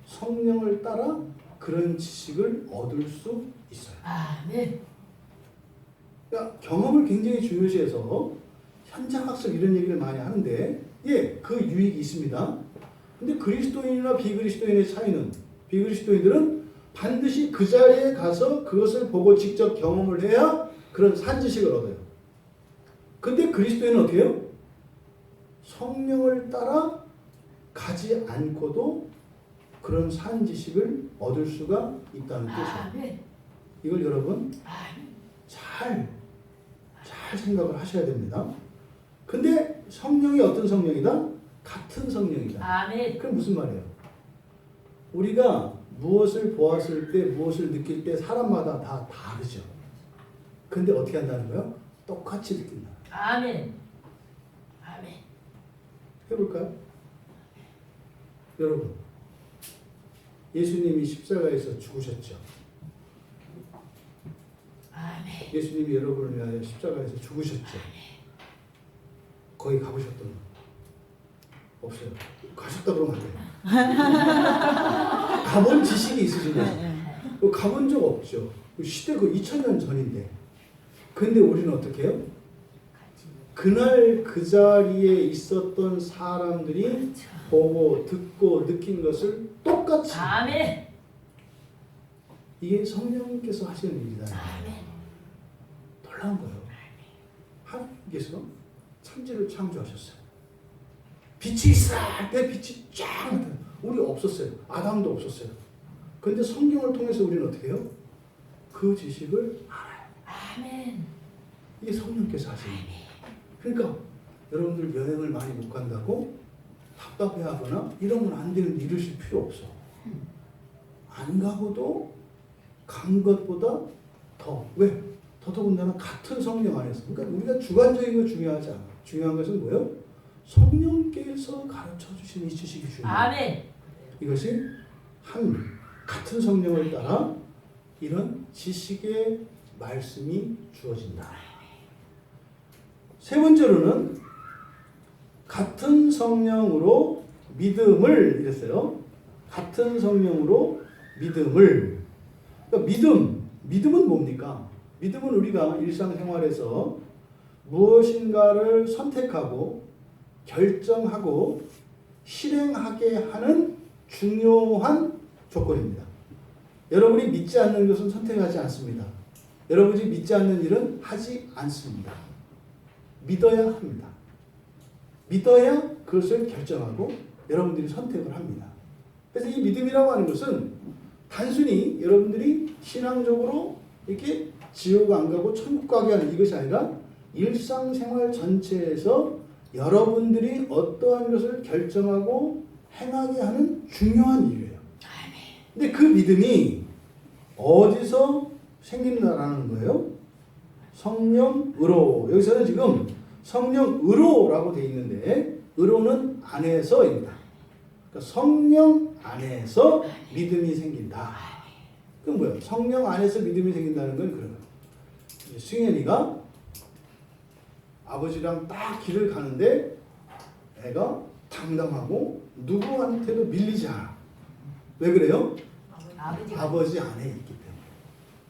성령을 따라 그런 지식을 얻을 수 있어요. 아멘. 그러니까 경험을 굉장히 중요시해서 현장학습 이런 얘기를 많이 하는데 예, 그 유익이 있습니다. 근데 그리스도인이나 비그리스도인의 차이는 비그리스도인들은 반드시 그 자리에 가서 그것을 보고 직접 경험을 해야 그런 산지식을 얻어요. 근데 그리스도인은 어떻게 해요? 성령을 따라 가지 않고도 그런 산 지식을 얻을 수가 있다는 뜻이에요. 아멘. 이걸 여러분 아멘. 잘 생각을 하셔야 됩니다. 근데 성령이 어떤 성령이다? 같은 성령이다. 아멘. 그럼 무슨 말이에요? 우리가 무엇을 보았을 때, 무엇을 느낄 때 사람마다 다 다르죠. 근데 어떻게 한다는 거예요? 똑같이 느낀다. 아멘. 아멘. 해볼까요? 여러분, 예수님이 십자가에서 죽으셨죠. 아멘. 예수님이 여러분을 위하여 십자가에서 죽으셨죠. 거기 가보셨던 분 없어요. 가셨다 그러면 안 돼요. 가본 지식이 있으신 거죠. 가본 적 없죠. 시대 그 2000년 전인데. 근데 우리는 어떻게 해요? 그날 그 자리에 있었던 사람들이 보고 듣고 느낀 것을 똑같이 아멘. 이게 성령님께서 하시는 일이다. 아멘. 놀라운 거예요. 하나님께서 천지를 창조하셨어요. 빛이 있어 할 때 빛이 쫙 나타나요. 우리 없었어요. 아담도 없었어요. 그런데 성경을 통해서 우리는 어떻게 해요? 그 지식을 알아요. 아멘. 이게 성령께서 하시는 거예요. 그러니까 여러분들 여행을 많이 못 간다고 답답해하거나 이러면 안 되는데 이러실 필요 없어. 안 가고도 간 것보다 더. 왜? 더더군다나 같은 성령 안에서. 그러니까 우리가 주관적인 거 중요하지 않아. 중요한 것은 뭐예요? 성령께서 가르쳐 주신 이 지식이 중요해요. 아멘. 이것이 같은 성령을 따라 이런 지식의 말씀이 주어진다. 세 번째로는 같은 성령으로 믿음을 이랬어요. 같은 성령으로 믿음을. 그러니까 믿음은 뭡니까? 믿음은 우리가 일상생활에서 무엇인가를 선택하고 결정하고 실행하게 하는 중요한 조건입니다. 여러분이 믿지 않는 것은 선택하지 않습니다. 여러분이 믿지 않는 일은 하지 않습니다. 믿어야 합니다. 믿어야 그것을 결정하고 여러분들이 선택을 합니다. 그래서 이 믿음이라고 하는 것은 단순히 여러분들이 신앙적으로 이렇게 지옥 안 가고 천국 가게 하는 이것이 아니라 일상생활 전체에서 여러분들이 어떠한 것을 결정하고 행하게 하는 중요한 이유예요. 근데 그 믿음이 어디서 생긴다라는 거예요? 성령으로. 여기서는 지금 성령으로라고 되어 있는데 의로는 안에서입니다. 그러니까 성령 안에서 믿음이 생긴다. 그건 뭐예요? 성령 안에서 믿음이 생긴다는 건 그런 거예요. 승현이가 아버지랑 딱 길을 가는데 애가 당당하고 누구한테도 밀리지 않아. 왜 그래요? 아버지 안에 있기 때문에.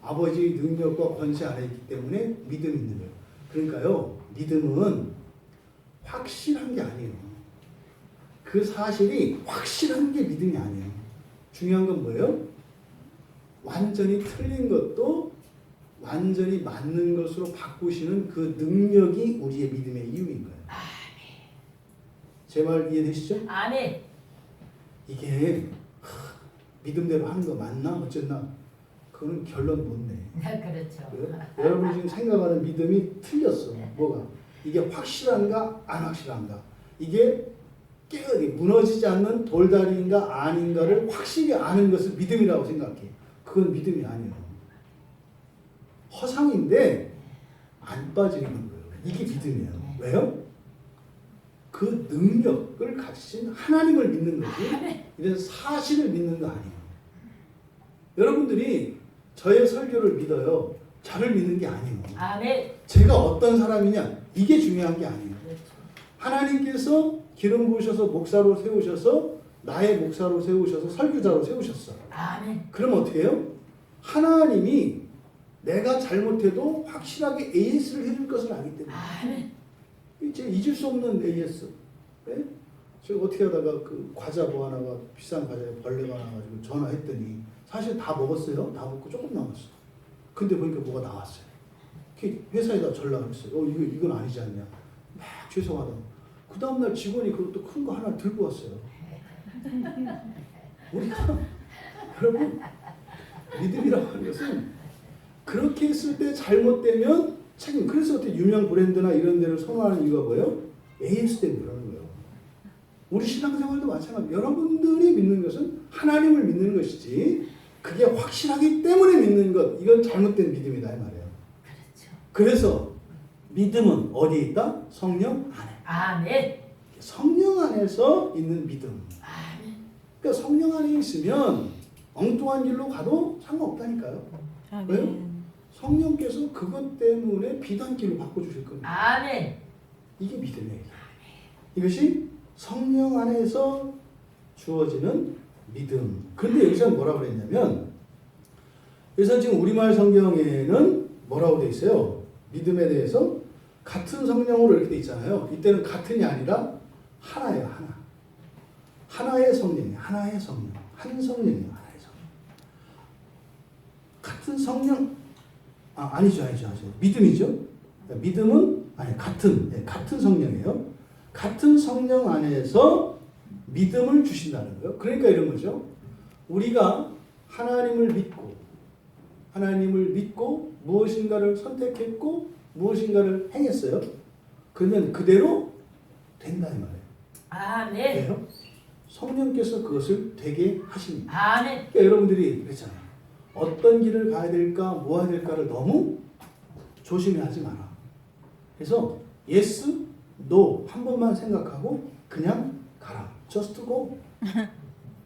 아버지의 능력과 권세 안에 있기 때문에 믿음이 있는 거예요. 그러니까요, 믿음은 확실한 게 아니에요. 그 사실이 확실한 게 믿음이 아니에요. 중요한 건 뭐예요? 완전히 틀린 것도 완전히 맞는 것으로 바꾸시는 그 능력이 우리의 믿음의 이유인 거예요. 제 말 이해되시죠? 아멘. 이게 믿음대로 하는 거 맞나 어쨌나 그건 결론 못 내. 그렇죠. 여러분이 지금 생각하는 믿음이 틀렸어. 뭐가? 이게 확실한가 안 확실한가? 이게 무너지지 않는 돌다리인가 아닌가를 확실히 아는 것을 믿음이라고 생각해. 그건 믿음이 아니에요. 허상인데 안 빠지는 거예요. 이게 믿음이에요. 왜요? 그 능력을 가지신 하나님을 믿는 거지. 이런 사실을 믿는 거 아니에요. 여러분들이 저의 설교를 믿어요. 저를 믿는 게 아니에요. 아멘. 제가 어떤 사람이냐 이게 중요한 게 아니에요. 하나님께서 기름 부으셔서 목사로 세우셔서 나의 목사로 세우셔서 설교자로 세우셨어. 아멘. 그럼 어떻게 해요? 하나님이 내가 잘못해도 확실하게 AS를 해줄 것을 알기 때문에. 아멘. 제가 잊을 수 없는 AS. 네? 제가 어떻게 하다가 그 과자 뭐 하나가 비싼 과자에 벌레가 나가지고 전화했더니 사실 다 먹었어요. 다 먹고 조금 남았어. 근데 보니까 뭐가 나왔어요. 회사에다 전화를 했어요. 이건 아니지 않냐. 막 죄송하다. 그 다음날 직원이 그것도 큰 거 하나 들고 왔어요. 우리가 여러분 믿음이라고 하는 것은 그렇게 했을 때 잘못되면 책임. 그래서 어떻게 유명 브랜드나 이런 데를 선호하는 이유가 뭐예요? AS 때문에 그러는 거예요. 우리 신앙생활도 마찬가지. 여러분들이 믿는 것은 하나님을 믿는 것이지 그게 확실하기 때문에 믿는 것. 이건 잘못된 믿음이다 이 말이에요. 그렇죠. 그래서 믿음은 어디에 있다? 성령 안에. 아멘. 성령 안에서 있는 믿음. 아멘. 그러니까 성령 안에 있으면 엉뚱한 길로 가도 상관없다니까요. 왜요? 성령께서 그것 때문에 비단길로 바꿔주실 겁니다. 아멘. 이게 믿음이에요. 이것이 성령 안에서 주어지는 믿음. 그런데 여기서 뭐라고 그랬냐면 여기서 지금 우리말 성경에는 뭐라고 돼 있어요? 믿음에 대해서 같은 성령으로 이렇게 돼 있잖아요. 이때는 같은이 아니라 하나예요. 하나. 하나의 성령이에요. 하나의 성령. 한 성령이에요. 하나의 성령. 같은 성령 아니죠. 믿음이죠. 믿음은 같은 성령이에요. 같은 성령 안에서 믿음을 주신다는 거예요. 그러니까 이런 거죠. 우리가 하나님을 믿고 무엇인가를 선택했고 무엇인가를 행했어요. 그러면 그대로 된다 이 말이에요. 아멘. 왜요? 성령께서 그것을 되게 하십니다. 아멘. 그러니까 여러분들이 그랬잖아요. 어떤 길을 가야 될까, 뭐 해야 될까를 너무 조심하지 마라. 그래서 yes, no 한 번만 생각하고 그냥 가라. just go.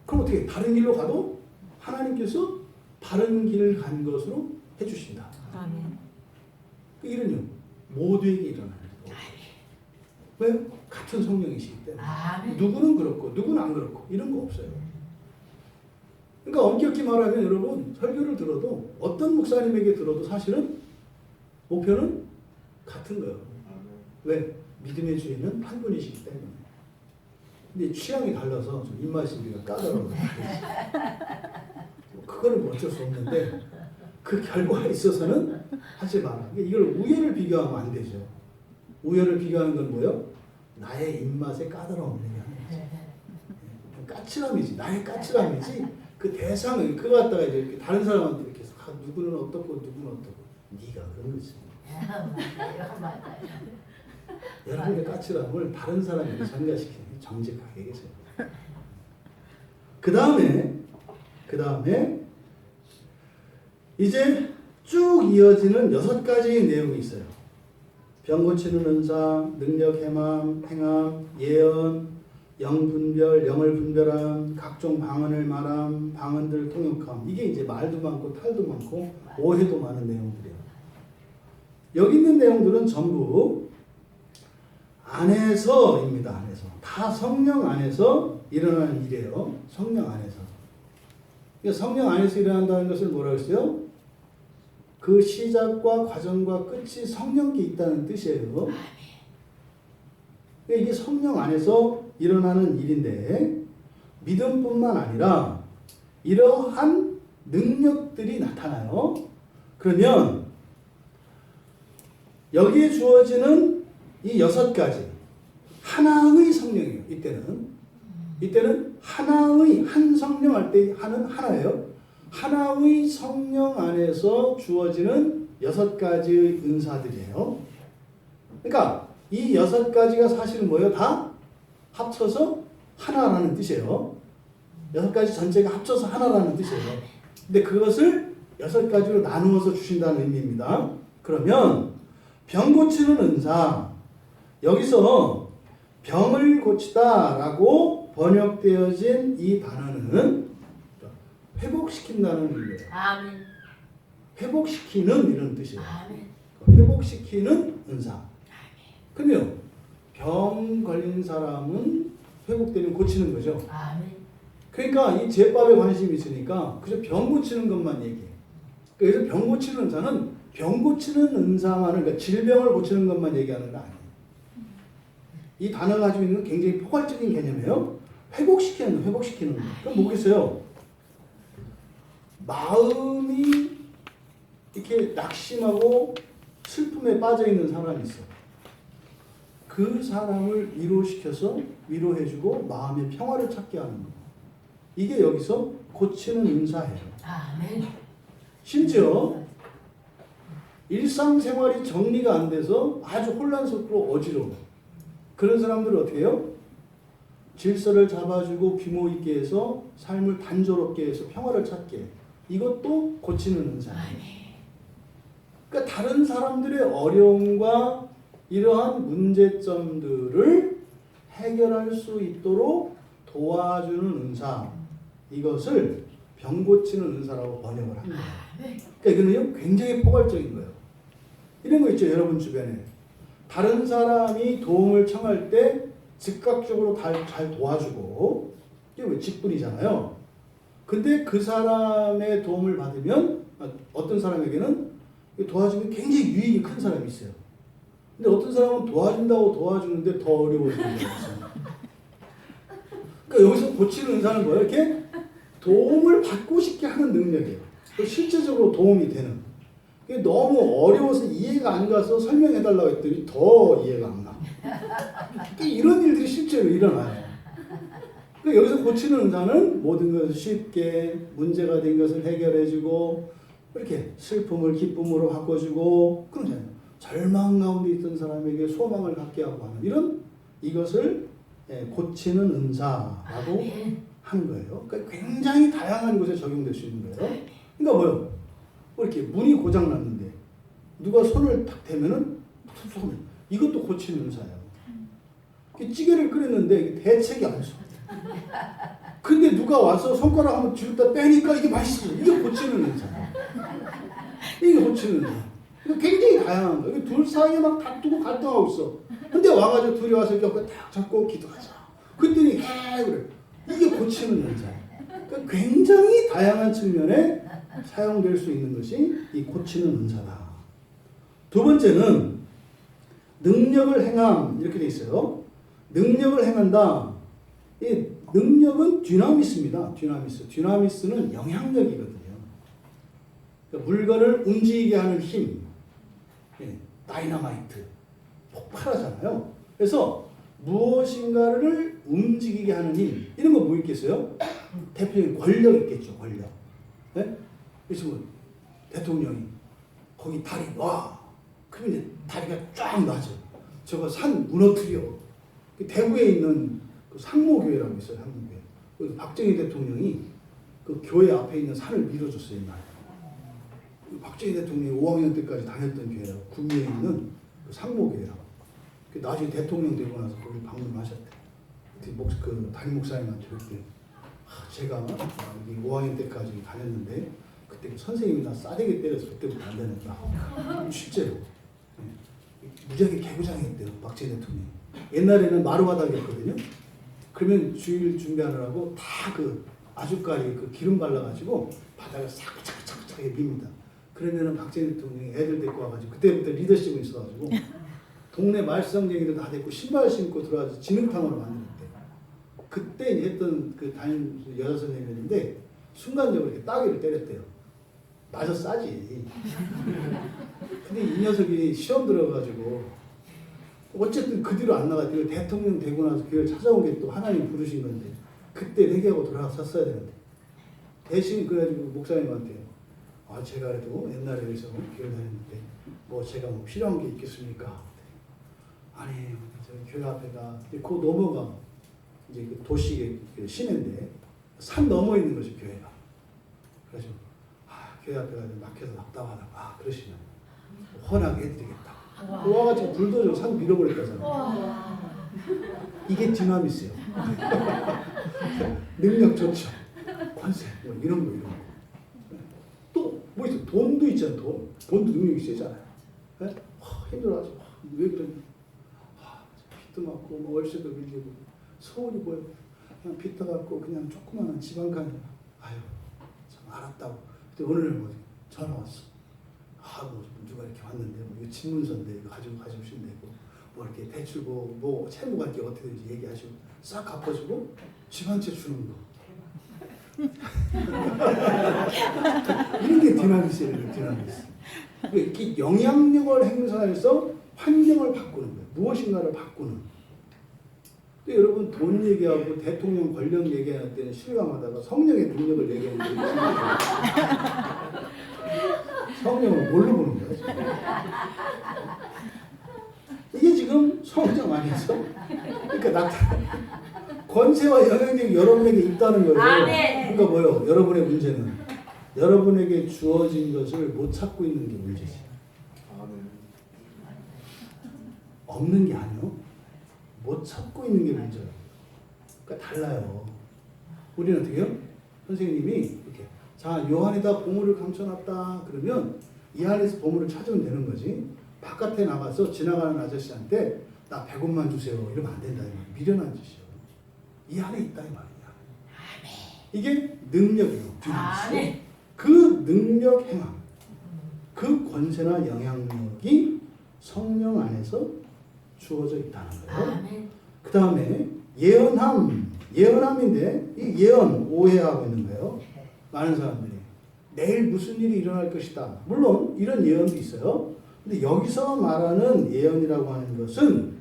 그럼 어떻게 다른 길로 가도 하나님께서 바른 길을 간 것으로 해주신다. 아멘. 그 일은요 모두에게 일어나는 거예요. 왜요? 같은 성령이시기 때문에. 아멘. 누구는 그렇고 누구는 안 그렇고 이런 거 없어요. 그러니까 엄격히 말하면 여러분 설교를 들어도 어떤 목사님에게 들어도 사실은 목표는 같은 거예요. 왜? 믿음의 주인은 한 분이시기 때문에. 근데 취향이 달라서 좀 입맛이 우리가 까다로워요. 그거는 뭐 어쩔 수 없는데 그 결과에 있어서는 하지 마라. 이걸 우열을 비교하면 안 되죠. 우열을 비교하는 건 뭐예요? 나의 입맛의 까다로움을 얘기하는 거죠. 까칠함이지. 나의 까칠함이지. 그 대상은 그거 갖다가 이제 이렇게 다른 사람한테 이렇게 해서 누구는 어떻고 누구는 어떻고 네가 그런 거지. 맞아요. 여러분의 까칠함을 다른 사람에게 전가시키는 게 정직하게 계세요. 그 다음에 이제 쭉 이어지는 6가지의 내용이 있어요. 병 고치는 은사, 능력 행함, 예언, 영분별, 영을 분별함, 각종 방언을 말함, 방언들 통역함. 이게 이제 말도 많고 탈도 많고 오해도 많은 내용들이에요. 여기 있는 내용들은 전부 안에서입니다. 안에서. 다 성령 안에서 일어나는 일이에요. 성령 안에서. 그러니까 성령 안에서 일어난다는 것을 뭐라고 했어요? 그 시작과 과정과 끝이 성령께 있다는 뜻이에요. 그러니까 이게 성령 안에서 일어나는 일인데 믿음뿐만 아니라 이러한 능력들이 나타나요. 그러면 여기에 주어지는 이 6가지 하나의 성령이에요. 이때는 하나의 한 성령 할 때 하는 하나예요. 하나의 성령 안에서 주어지는 6가지의 은사들이에요. 그러니까 이 6가지가 사실은 뭐예요? 다 합쳐서 하나라는 뜻이에요. 6가지 전체가 합쳐서 하나라는 뜻이에요. 근데 그것을 6가지로 나누어서 주신다는 의미입니다. 그러면 병 고치는 은사, 여기서 병을 고치다라고 번역되어진 이 단어는 회복시킨다는 의미예요. 아멘. 회복시키는 이런 뜻이에요. 아멘. 회복시키는 은사. 그럼요. 병 걸린 사람은 회복되면 고치는 거죠. 아멘. 그러니까 이 제밥에 관심이 있으니까 그저 병 고치는 것만 얘기해요. 그래서 병 고치는 은사는 병 고치는 은사만을, 그러니까 질병을 고치는 것만 얘기하는 거 아니에요. 이 단어가 가지고 있는 굉장히 포괄적인 개념이에요. 회복시키는 거. 그럼 뭐겠어요? 마음이 이렇게 낙심하고 슬픔에 빠져 있는 사람이 있어요. 그 사람을 위로시켜서 위로해주고 마음의 평화를 찾게 하는 거. 이게 여기서 고치는 은사예요. 아멘. 심지어 일상생활이 정리가 안 돼서 아주 혼란스럽고 어지러워. 그런 사람들은 어떻게 해요? 질서를 잡아주고 규모 있게 해서 삶을 단조롭게 해서 평화를 찾게 해. 이것도 고치는 은사예요. 그러니까 다른 사람들의 어려움과 이러한 문제점들을 해결할 수 있도록 도와주는 은사, 이것을 병 고치는 은사라고 번역을 합니다. 그러니까 이거는 굉장히 포괄적인 거예요. 이런 거 있죠, 여러분 주변에. 다른 사람이 도움을 청할 때 즉각적으로 잘 도와주고, 이게 왜 직분이잖아요. 근데 그 사람의 도움을 받으면 어떤 사람에게는 도와주면 굉장히 유익이 큰 사람이 있어요. 근데 어떤 사람은 도와준다고 도와주는데 더 어려워지는 거예요. 그러니까 여기서 고치는 은사는 뭐예요? 이렇게 도움을 받고 싶게 하는 능력이에요. 실제적으로 도움이 되는. 너무 어려워서 이해가 안 가서 설명해달라고 했더니 더 이해가 안 가. 이런 일들이 실제로 일어나요. 그러니까 여기서 고치는 은사는 모든 것을 쉽게 문제가 된 것을 해결해주고 이렇게 슬픔을 기쁨으로 바꿔주고 그러잖아요. 절망 가운데 있던 사람에게 소망을 갖게 하고 하는 이런 이것을 고치는 은사라고 하는 거예요. 그러니까 굉장히 다양한 곳에 적용될 수 있는 거예요. 그러니까 뭐요? 이렇게 문이 고장 났는데 누가 손을 탁 대면은 이것도 고치는 은사예요. 찌개를 끓였는데 대책이 안 써. 근데 누가 와서 손가락 한번 쥐었다 빼니까 이게 맛있어. 이게 고치는 은사예요. 이게 고치는 은사. 굉장히 다양한 거예요. 둘 사이에 막 다투고 갈등하고 있어. 근데 와가지고 둘이 와서 이렇게 딱 잡고 기도하자. 그랬더니 그래. 이게 고치는 은사예요. 그러니까 굉장히 다양한 측면에 사용될 수 있는 것이 이 고치는 은사다. 두 번째는 능력을 행함 이렇게 돼 있어요. 능력을 행한다. 이 능력은 디나미스입니다. 디나미스는 영향력이거든요. 그러니까 물건을 움직이게 하는 힘. 다이너마이트. 폭발하잖아요. 그래서 무엇인가를 움직이게 하는 힘. 이런 거 뭐 있겠어요? 대표적인 권력 있겠죠. 권력. 네? 그래서 뭐 대통령이 거기 다리 와. 그러면 이제 다리가 쫙 나죠. 저거 산 무너뜨려. 대구에 있는 그 상모교회라고 있어요. 상모교회. 그래서 박정희 대통령이 그 교회 앞에 있는 산을 밀어줬어요. 옛날에. 박정희 대통령이 5학년 때까지 다녔던 교회라고 구미에 있는 그 상모교회라고. 나중에 대통령 되고 나서 거기 방문하셨대. 그 담임 목사님한테 그때 제가 5학년 때까지 다녔는데 그때 그 선생님이 나 싸대기 때려서 그때부터 안 다녔다. 실제로 무지하게 개구장했대요. 박정희 대통령이. 옛날에는 마루바닥이었거든요. 그러면 주일 준비하느라고 다 그 아주까지 그 기름 발라가지고 바닥을 차근차근하게 밉니다. 그러면은 박정희 대통령이 애들 데리고 와가지고 그때부터 리더십이 있어가지고 동네 말썽쟁이도 다 데리고 신발 신고 들어와서 진흙탕으로 만들었대. 그때 했던 그 담임 여자 선생님인데 순간적으로 이렇게 따귀를 때렸대요. 맞아 싸지. 근데 이 녀석이 시험 들어가지고 어쨌든 그 뒤로 안 나갔대요. 대통령 되고 나서 교회를 찾아온 게 또 하나님 부르신 건데 그때 회개하고 돌아섰어야 되는데 대신 그래가지고 목사님한테 제가 그래도 옛날에 여기서 교회 다녔는데 뭐 제가 뭐 필요한 게 있겠습니까? 아니 저 교회 앞에가 그 넘어가 이제 그 도시 그 시내인데 산 넘어 있는 거죠 교회가. 그래서 교회 앞에가 막혀서 답답하다고 그러시면 헌하게 해드리겠다. 와가지고 불도저 산 밀어버렸다잖아. 이게 디나미스예요. 능력 좋죠. 권세 뭐 이런 거. 또 뭐 있어? 돈도 있잖아. 돈도 능력이 세잖아요. 네? 힘들어하죠. 왜 그러냐? 빚도 많고 뭐 월세도 밀리고 소원이 뭐야? 그냥 빚 떠갖고 그냥 조그마한 지방 가면 참 알았다고. 근데 오늘 뭐 전화 왔어. 뭐 누가 이렇게 왔는데 뭐 이거 집문서인데 이거 가져오시면 되고 뭐 이렇게 대출 뭐 채무 관계 어떻게든지 얘기하시고 싹 갚아주고 집 한 채 주는 거. 이런 게 디나미스예요. 디나미스. 이렇게 영향력을 행사해서 환경을 바꾸는 거예요. 무엇인가를 바꾸는. 근데 여러분 돈 얘기하고 대통령 권력 얘기할 때는 실감하다가 성령의 능력을 얘기하는데 성령을 뭘로 보는 거야 지금? 이게 지금 성령 안에서 그러니까 나타나 권세와 영향력이 여러분에게 있다는 거예요. 아멘. 그러니까 뭐요? 여러분의 문제는 여러분에게 주어진 것을 못 찾고 있는 게 문제지. 없는 게 아니요. 못 찾고 있는 게 문제예요. 그러니까 달라요. 우리는 어떻게 해요? 선생님이 이렇게 자, 요 안에다 보물을 감춰놨다 그러면 이 안에서 보물을 찾으면 되는 거지. 바깥에 나가서 지나가는 아저씨한테 나 100원만 주세요 이러면 안 된다. 미련한 짓이요. 이 안에 있다 이 말이야. 이게 능력이에요. 그 능력 행함, 그 권세나 영향력이 성령 안에서 주어져 있다는 거예요. 그 다음에 예언함인데 이 예언 오해하고 있는 거예요. 많은 사람들이 내일 무슨 일이 일어날 것이다. 물론 이런 예언도 있어요. 근데 여기서 말하는 예언이라고 하는 것은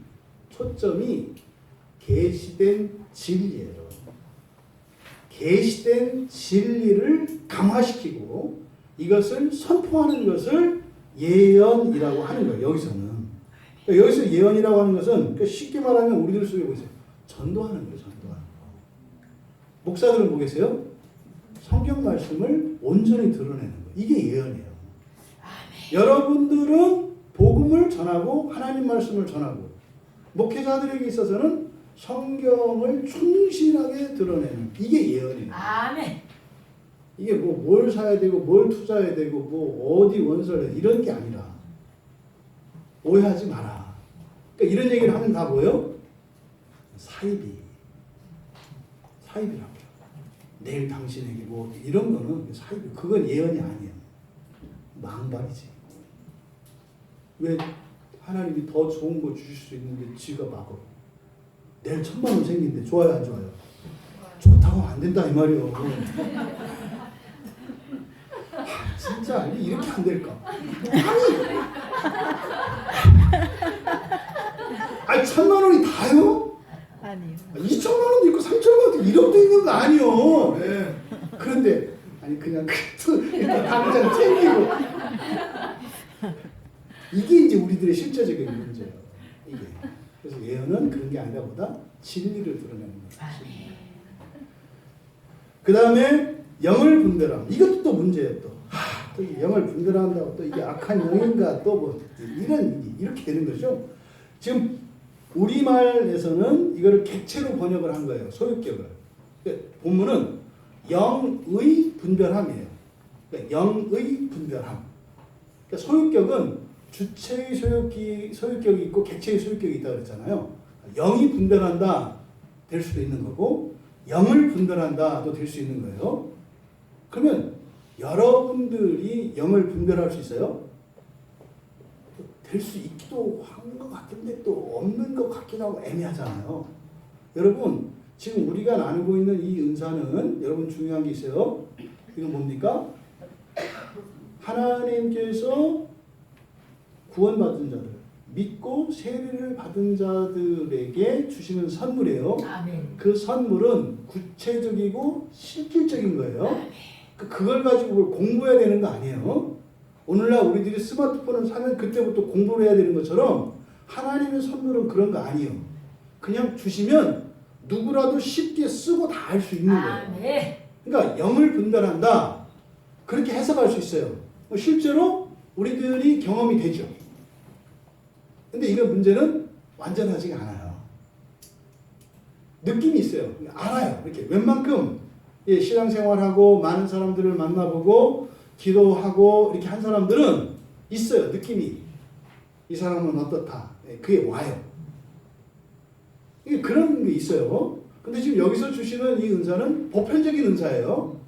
초점이 계시된 진리예요. 계시된 진리를 강화시키고 이것을 선포하는 것을 예언이라고 하는 거예요. 여기서는. 그러니까 여기서 예언이라고 하는 것은 그러니까 쉽게 말하면 우리들 속에 보세요. 전도하는 거예요. 전도하는 거. 목사들은 보겠어요? 성경 말씀을 온전히 드러내는 거예요. 이게 예언이에요. 여러분들은 복음을 전하고 하나님 말씀을 전하고 목회자들에게 있어서는 성경을 충실하게 드러내는 이게 예언이에요. 아멘. 이게 뭐 뭘 사야 되고 뭘 투자해야 되고 뭐 어디 원서를 이런 게 아니라 오해하지 마라. 그러니까 이런 얘기를 하면 다 뭐예요? 사이비라고요. 내일 당신에게 뭐 이런 거는 사이비. 그건 예언이 아니에요. 망발이지. 왜 하나님이 더 좋은 거 주실 수 있는데 지가 막어. 내일 1,000만 원 생긴데 좋아요 안 좋아요? 좋다고 안 된다 이 말이요. 진짜 아니 이렇게 안 될까? 아니 1,000만 원이 다요? 아니요. 2,000만 원도 있고 3,000만 원도 1억도 있는 거 아니요. 네. 그런데 아니 그냥 당장 챙기고 이게 이제 우리들의 실제적인 문제예요. 이게. 그래서 예언은 그런 게 아니라 보다 진리를 드러내는 거예요. 그 다음에 영을 분별함. 이것도 또 문제예요. 또 영을 분별한다고 또 이게 악한 영인가 또 뭐 이렇게 되는 거죠. 지금 우리말에서는 이거를 객체로 번역을 한 거예요. 소유격을. 본문은 영의 분별함이에요. 그러니까 영의 분별함. 그러니까 소유격은 주체의 소유격이 있고 객체의 소유격이 있다고 그랬잖아요. 영이 분별한다 될 수도 있는 거고 영을 분별한다도 될 수 있는 거예요. 그러면 여러분들이 영을 분별할 수 있어요? 될 수 있기도 한 것 같은데 또 없는 것 같기도 하고 애매하잖아요. 여러분 지금 우리가 나누고 있는 이 은사는 여러분 중요한 게 있어요. 이건 뭡니까? 하나님께서 구원받은 자들, 믿고 세례를 받은 자들에게 주시는 선물이에요. 아멘. 그 선물은 구체적이고 실질적인 거예요. 그걸 가지고 뭘 공부해야 되는 거 아니에요. 오늘날 우리들이 스마트폰을 사면 그때부터 공부를 해야 되는 것처럼 하나님의 선물은 그런 거 아니에요. 그냥 주시면 누구라도 쉽게 쓰고 다 할 수 있는 거예요. 아멘. 그러니까 영을 분별한다. 그렇게 해석할 수 있어요. 실제로 우리들이 경험이 되죠. 근데 이거 문제는 완전하지가 않아요. 느낌이 있어요. 알아요. 이렇게 웬만큼 신앙생활하고 많은 사람들을 만나보고 기도하고 이렇게 한 사람들은 있어요. 느낌이. 이 사람은 어떻다. 그게 와요. 이게 그런 게 있어요. 근데 지금 여기서 주시는 이 은사는 보편적인 은사예요.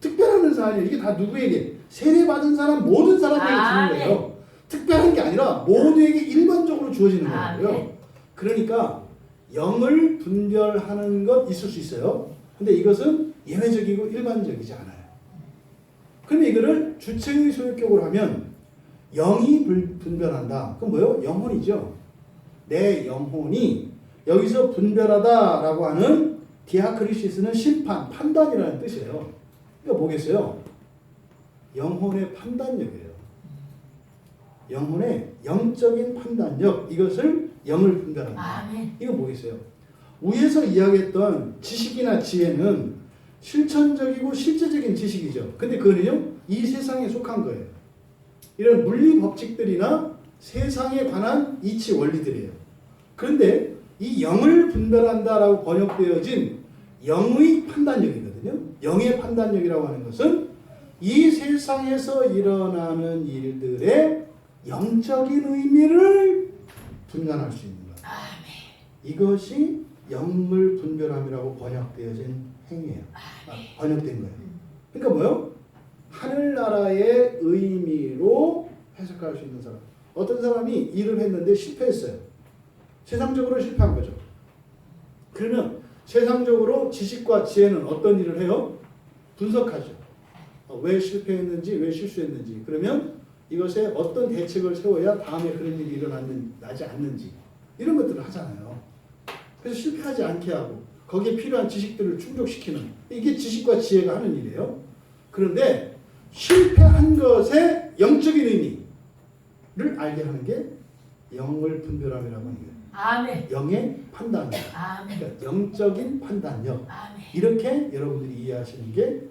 특별한 은사 아니에요. 이게 다 누구에게? 세례받은 사람 모든 사람에게 주는 거예요. 특별한 게 아니라 모두에게 일반적으로 주어지는 거예요. 그러니까 영을 분별하는 것 있을 수 있어요. 근데 이것은 예외적이고 일반적이지 않아요. 그러면 이거를 주체의 소유격으로 하면 영이 분별한다. 그럼 뭐예요? 영혼이죠. 내 영혼이 여기서 분별하다라고 하는 디아크리시스는 심판, 판단이라는 뜻이에요. 그러니까 뭐겠어요? 영혼의 판단력이에요. 영혼의 영적인 판단력, 이것을 영을 분별한다. 아멘. 이거 뭐겠어요? 위에서 이야기했던 지식이나 지혜는 실천적이고 실제적인 지식이죠. 근데 그거는요, 이 세상에 속한 거예요. 이런 물리 법칙들이나 세상에 관한 이치 원리들이에요. 그런데 이 영을 분별한다라고 번역되어진 영의 판단력이거든요. 영의 판단력이라고 하는 것은 이 세상에서 일어나는 일들의 영적인 의미를 분간할 수 있는 것. 이것이 영을 분별함이라고 번역되어진 행위예요. 번역된 거예요. 그러니까 뭐요? 하늘나라의 의미로 해석할 수 있는 사람. 어떤 사람이 일을 했는데 실패했어요. 세상적으로 실패한 거죠. 그러면 세상적으로 지식과 지혜는 어떤 일을 해요? 분석하죠. 왜 실패했는지, 왜 실수했는지. 그러면 이것에 어떤 대책을 세워야 다음에 그런 일이 나지 않는지. 이런 것들을 하잖아요. 그래서 실패하지 않게 하고 거기에 필요한 지식들을 충족시키는, 이게 지식과 지혜가 하는 일이에요. 그런데 실패한 것의 영적인 의미를 알게 하는 게 영을 분별함이라고 하는 거예요. 아멘. 영의 판단력. 아멘. 그러니까 영적인 판단력. 아멘. 이렇게 여러분들이 이해하시는 게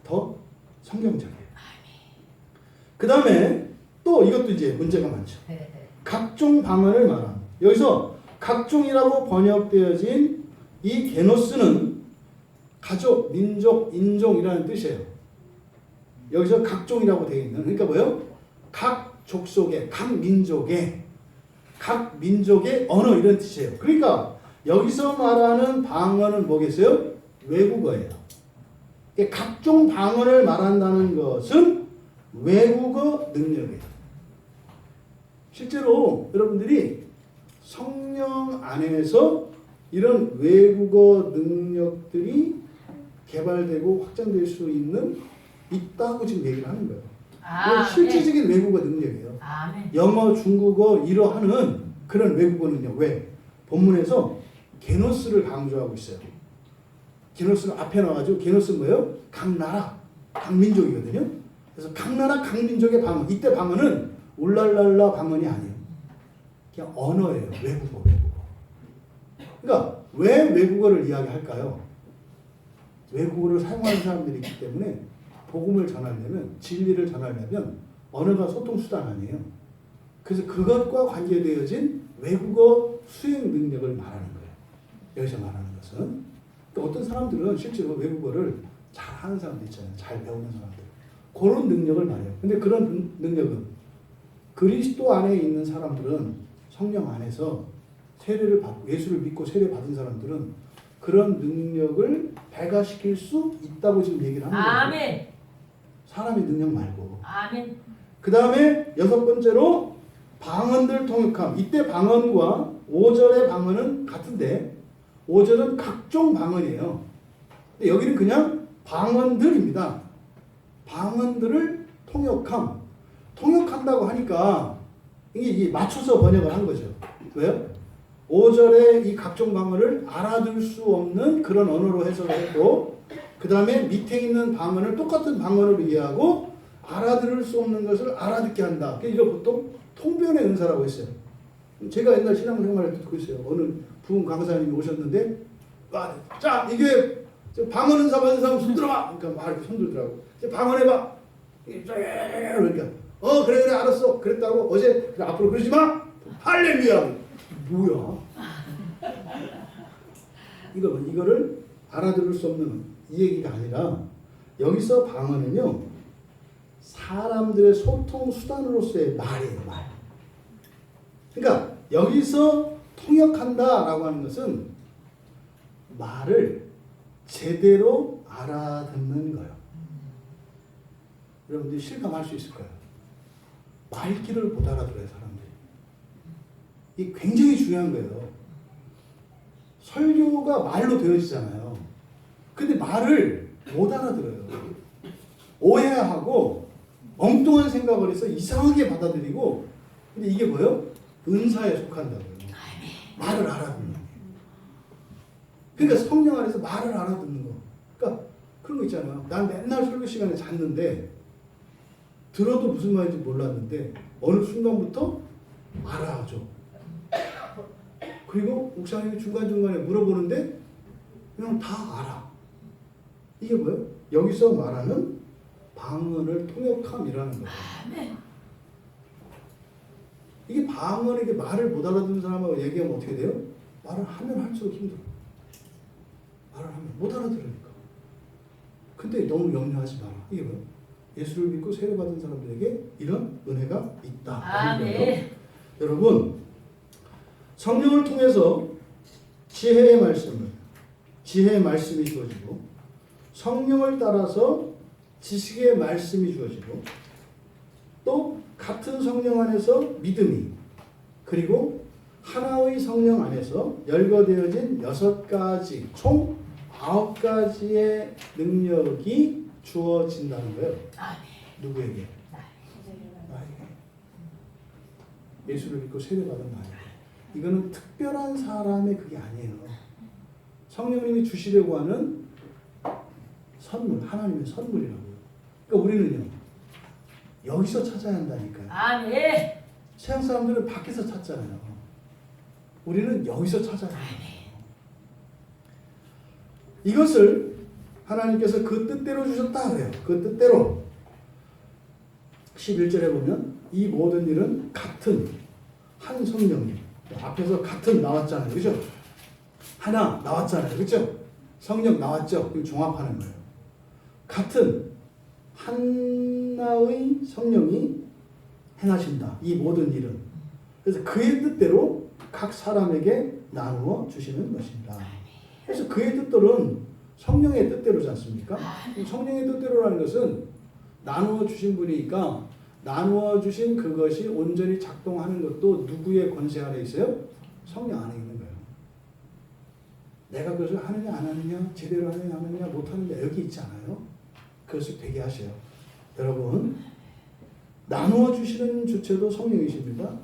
더 성경적이에요. 그 다음에 또 이것도 이제 문제가 많죠. 각종 방언을 말함. 여기서 각종이라고 번역되어진 이 게노스는 가족, 민족, 인종이라는 뜻이에요. 여기서 각종이라고 되어 있는, 그러니까 뭐예요? 각 족속의, 각 민족의 언어, 이런 뜻이에요. 그러니까 여기서 말하는 방언은 뭐겠어요? 외국어예요. 각종 방언을 말한다는 것은 외국어 능력이에요. 실제로 여러분들이 성령 안에서 이런 외국어 능력들이 개발되고 확장될 수 있다고 지금 얘기를 하는 거예요. 이건 실질적인 외국어 능력이에요. 아멘. 영어, 중국어 이러하는 그런 외국어 능력. 왜? 본문에서 게노스를 강조하고 있어요. 게노스를 앞에 나와가지고, 게노스는 뭐예요? 각 나라, 각 민족이거든요. 그래서 각 나라, 각 민족의 방언. 이때 방언은 울랄랄라 방언이 아니에요. 그냥 언어예요. 외국어. 그러니까 왜 외국어를 이야기할까요? 외국어를 사용하는 사람들이 있기 때문에 복음을 전하려면, 진리를 전하려면 언어가 소통수단 아니에요. 그래서 그것과 관계되어진 외국어 수행 능력을 말하는 거예요. 여기서 말하는 것은. 그러니까 어떤 사람들은 실제로 외국어를 잘하는 사람들 있잖아요. 잘 배우는 사람들. 그런 능력을 말해요. 근데 그런 능력은 그리스도 안에 있는 사람들은, 성령 안에서 세례를 받고 예수를 믿고 세례 받은 사람들은 그런 능력을 배가시킬 수 있다고 지금 얘기를 하는 거예요. 아멘. 사람의 능력 말고. 아멘. 그 다음에 6번째로 방언들 통역함. 이때 방언과 5절의 방언은 같은데 5절은 각종 방언이에요. 근데 여기는 그냥 방언들입니다. 방언들을 통역함. 통역한다고 하니까 이게 맞춰서 번역을 한 거죠. 왜요? 5절의 이 각종 방언을 알아들 수 없는 그런 언어로 해석을 했고, 그 다음에 밑에 있는 방언을 똑같은 방언으로 이해하고 알아들을 수 없는 것을 알아듣게 한다. 이거 보통 통변의 은사라고 했어요. 제가 옛날 신앙생활 때 듣고 있어요. 어느 부흥 강사님이 오셨는데, 자, 이게 방언 은사 받은 사람 손 들어봐. 그러니까 막 이렇게 손 들더라고. 방언해봐. 그러니까 그래 알았어. 그랬다고 어제 그래, 앞으로 그러지 마. 할렐루야. 뭐야? 이거를 알아들을 수 없는 이 얘기가 아니라, 여기서 방언은요 사람들의 소통 수단으로서의 말이에요. 말. 그러니까 여기서 통역한다라고 하는 것은 말을 제대로 알아듣는 거예요. 여러분들이 실감할 수 있을 거예요. 말귀를 못 알아들어요, 사람들이. 이게 굉장히 중요한 거예요. 설교가 말로 되어지잖아요. 근데 말을 못 알아들어요. 오해하고 엉뚱한 생각을 해서 이상하게 받아들이고, 근데 이게 뭐예요? 은사에 속한다고요. 말을 알아듣는 거. 그러니까 성령 안에서 말을 알아듣는 거. 그러니까 그런 거 있잖아요. 난 맨날 설교 시간에 잤는데 들어도 무슨 말인지 몰랐는데 어느 순간부터 알아죠. 그리고 목사님이 중간중간에 물어보는데 그냥 다 알아. 이게 뭐예요? 여기서 말하는 방언을 통역함이라는 거예요. 이게 방언, 이게 말을 못 알아듣는 사람하고 얘기하면 어떻게 돼요? 말을 하면 할수록 힘들어. 말을 하면 못 알아들으니까. 근데 너무 염려하지 마라. 이게 뭐예요? 예수를 믿고 세례받은 사람들에게 이런 은혜가 있다. 여러분, 성령을 통해서 지혜의 말씀이 주어지고, 성령을 따라서 지식의 말씀이 주어지고, 또 같은 성령 안에서 믿음이, 그리고 하나의 성령 안에서 열거되어진 6가지, 총 9가지의 능력이 주어진다는 거예요. 누구에게? 나에게. 예수를 믿고 세례받은 나에게. 이거는 특별한 사람의 그게 아니에요. 성령님이 주시려고 하는 선물, 하나님의 선물이라고요. 그러니까 우리는요, 여기서 찾아야 한다니까요. 세상 사람들은 밖에서 찾잖아요. 우리는 여기서 찾아야 합니다. 이것을 하나님께서 그 뜻대로 주셨다 그래요. 그 뜻대로. 11절에 보면 이 모든 일은 같은 한 성령이, 앞에서 같은 나왔잖아요. 그죠? 하나 나왔잖아요. 그죠? 성령 나왔죠? 그럼 종합하는 거예요. 같은 하나의 성령이 행하신다. 이 모든 일은. 그래서 그의 뜻대로 각 사람에게 나누어 주시는 것입니다. 그래서 그의 뜻들은 성령의 뜻대로지 않습니까? 성령의 뜻대로라는 것은 나누어 주신 분이니까 나누어 주신 그것이 온전히 작동하는 것도 누구의 권세 아래 있어요? 성령 안에 있는 거예요. 내가 그것을 하느냐 안 하느냐, 제대로 하느냐 안 하느냐, 못하느냐 여기 있지 않아요? 그것을 되게 하세요. 여러분, 나누어 주시는 주체도 성령이십니다.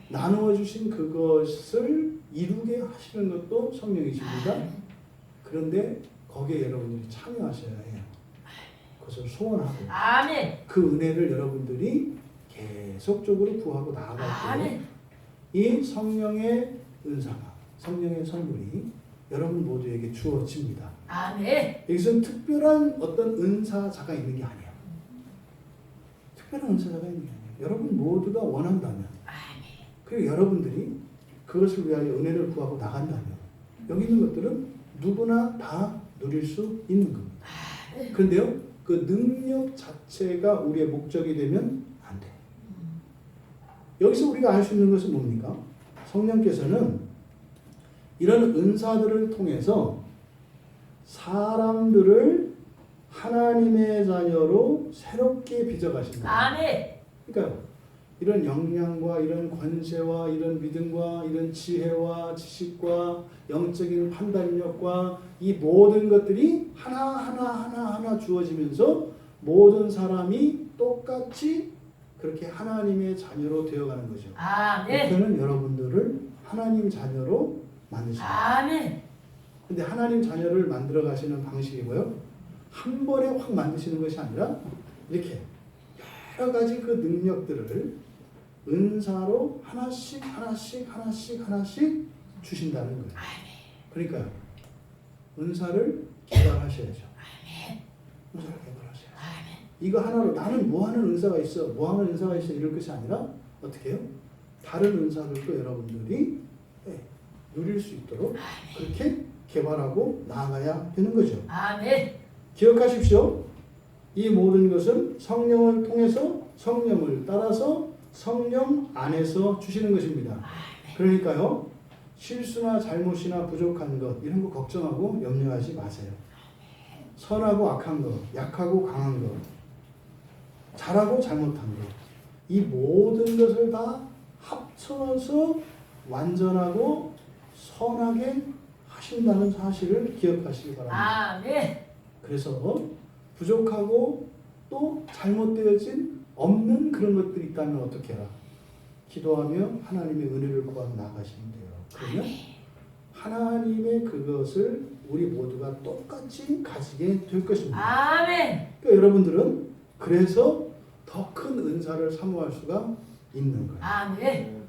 나누어 주신 그것을 이루게 하시는 것도 성령이십니다. 그런데 거기에 여러분들이 참여하셔야 해요. 그것을 소원하고 그 은혜를 여러분들이 계속적으로 구하고 나아갈 때 이 성령의 은사가, 성령의 선물이 여러분 모두에게 주어집니다. 여기서는 특별한 어떤 은사자가 있는 게 아니에요. 특별한 은사자가 있는 게 아니에요. 여러분 모두가 원한다면, 그리고 여러분들이 그것을 위하여 은혜를 구하고 나간다면 여기 있는 것들은 누구나 다 누릴 수 있는 겁니다. 그런데요, 그 능력 자체가 우리의 목적이 되면 안 돼. 여기서 우리가 알 수 있는 것은 뭡니까? 성령께서는 이런 은사들을 통해서 사람들을 하나님의 자녀로 새롭게 빚어가신다. 그러니까 이런 역량과 이런 권세와 이런 믿음과 이런 지혜와 지식과 영적인 판단력과 이 모든 것들이 하나하나 주어지면서 모든 사람이 똑같이 그렇게 하나님의 자녀로 되어가는 거죠. 목표는 여러분들을 하나님 자녀로 만드십니다. 근데 하나님 자녀를 만들어 가시는 방식이 뭐예요? 한 번에 확 만드시는 것이 아니라 이렇게 여러 가지 그 능력들을 은사로 하나씩 주신다는 거예요. 그러니까 은사를 개발하셔야죠. 은사를 개발하셔야죠. 이거 하나로 나는 뭐 하는 은사가 있어, 뭐 하는 은사가 있어 이럴 것이 아니라 어떻게 해요? 다른 은사들도 여러분들이 누릴 수 있도록 그렇게 개발하고 나아가야 되는 거죠. 기억하십시오. 이 모든 것은 성령을 통해서 성령을 따라서 성령 안에서 주시는 것입니다. 그러니까요, 실수나 잘못이나 부족한 것 이런 거 걱정하고 염려하지 마세요. 선하고 악한 것, 약하고 강한 것, 잘하고 잘못한 것, 이 모든 것을 다 합쳐서 완전하고 선하게 하신다는 사실을 기억하시기 바랍니다. 그래서 부족하고 또 잘못되어진 없는 그런 것들이 있다면 어떻게 해라? 기도하며 하나님의 은혜를 구하며 나아가시면 돼요. 그러면 하나님의 그것을 우리 모두가 똑같이 가지게 될 것입니다. 아멘. 그러니까 여러분들은 그래서 더 큰 은사를 사모할 수가 있는 거예요. 아멘.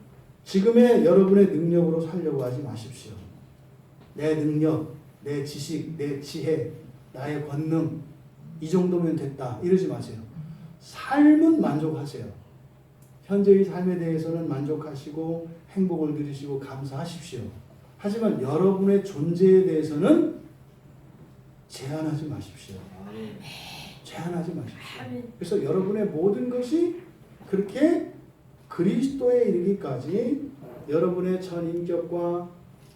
지금의 여러분의 능력으로 살려고 하지 마십시오. 내 능력, 내 지식, 내 지혜, 나의 권능 이 정도면 됐다 이러지 마세요. 삶은 만족하세요. 현재의 삶에 대해서는 만족하시고 행복을 누리시고 감사하십시오. 하지만 여러분의 존재에 대해서는 제한하지 마십시오. 제한하지 마십시오. 아멘. 그래서 여러분의 모든 것이 그렇게 그리스도에 이르기까지 여러분의 전인격과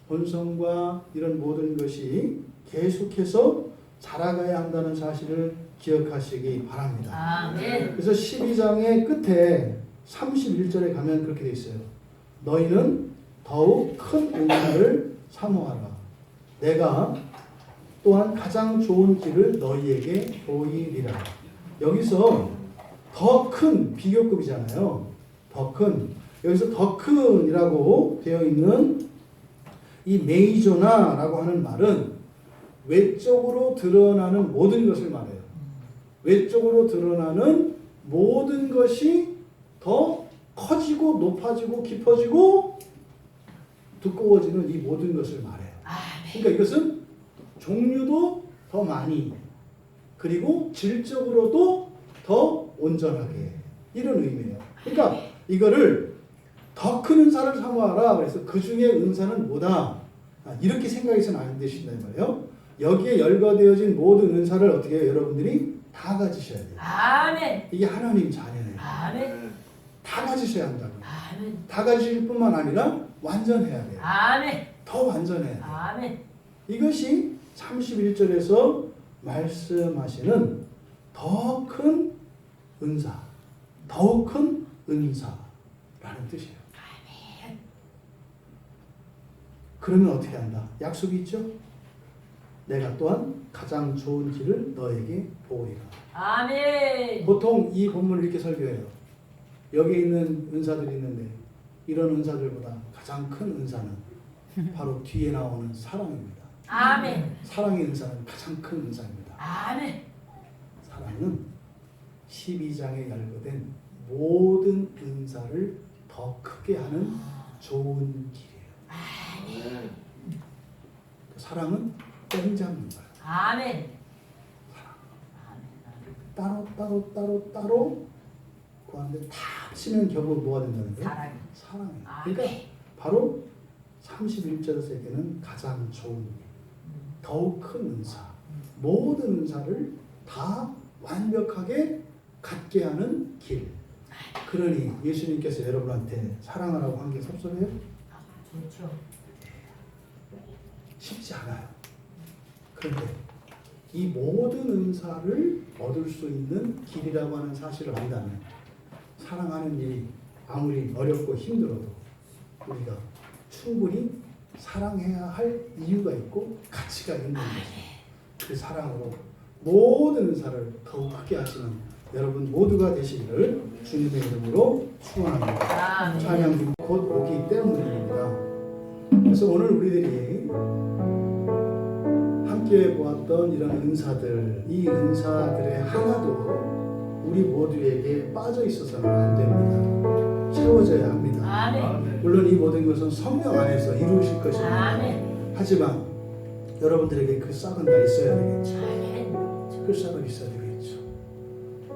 본성과 이런 모든 것이 계속해서 자라가야 한다는 사실을 기억하시기 바랍니다. 아멘. 그래서 12장의 끝에 31절에 가면 그렇게 돼 있어요. 너희는 더욱 큰 은혜를 사모하라. 내가 또한 가장 좋은 길을 너희에게 보이리라. 여기서 더 큰 비교급이잖아요. 더 큰. 여기서 더 큰이라고 되어 있는 이 메이저나라고 하는 말은 외적으로 드러나는 모든 것을 말해요. 외적으로 드러나는 모든 것이 더 커지고 높아지고 깊어지고 두꺼워지는 이 모든 것을 말해요. 그러니까 이것은 종류도 더 많이 그리고 질적으로도 더 온전하게 이런 의미예요. 그러니까 이거를 더 큰 은사를 사모하라. 그래서 그 중에 은사는 뭐다? 이렇게 생각해서는 안 되신다 이 말이에요. 여기에 열거되어진 모든 은사를 어떻게 해요? 여러분들이 다 가지셔야 돼요. 아멘. 이게 하나님 자녀예요. 아멘. 다 가지셔야 한다고. 아멘. 다 가질 뿐만 아니라 완전해야 돼요. 아멘. 더 완전해야 돼요. 아멘. 이것이 31절에서 말씀하시는 더 큰 은사, 더욱 큰 은사라는 뜻이에요. 그러면 어떻게 한다? 약속이 있죠? 내가 또한 가장 좋은 길을 너에게 보이라. 아멘. 보통 이 본문을 이렇게 설교해요. 여기 있는 은사들이 있는데 이런 은사들보다 가장 큰 은사는 바로 뒤에 나오는 사랑입니다. 아멘. 사랑의 은사는 가장 큰 은사입니다. 아멘. 사랑은 12장에 열거된 모든 은사를 더 크게 하는 좋은 길이에요. 사랑은 땡 잡는 거예요. 아멘. 따로 구하는데 다 합치면 결국 뭐가 된다는 거예요? 사랑이에요. 그러니까 바로 31절에서 얘기하는 가장 좋은 일, 더욱 큰 은사, 모든 은사를 다 완벽하게 갖게 하는 길. 그러니 예수님께서 여러분한테 사랑하라고 한 게 섭섭해요? 좋죠. 쉽지 않아요. 그런데 이 모든 은사를 얻을 수 있는 길이라고 하는 사실을 안다면 사랑하는 일이 아무리 어렵고 힘들어도 우리가 충분히 사랑해야 할 이유가 있고 가치가 있는 거죠. 그 사랑으로 모든 은사를 더욱 크게 하시는 여러분 모두가 되시기를 주님의 이름으로 축원합니다. 찬양이 곧 오기 때문입니다. 그래서 오늘 우리들이 함께 보았던 이런 은사들, 이 은사들의 하나도 우리 모두에게 빠져 있어서는 안 됩니다. 채워져야 합니다. 아멘. 물론 이 모든 것은 성령 안에서 이루어질 것입니다. 아멘. 하지만 여러분들에게 그 싹은 다 있어야 되겠죠. 아멘. 그 싹은 있어야 되겠죠.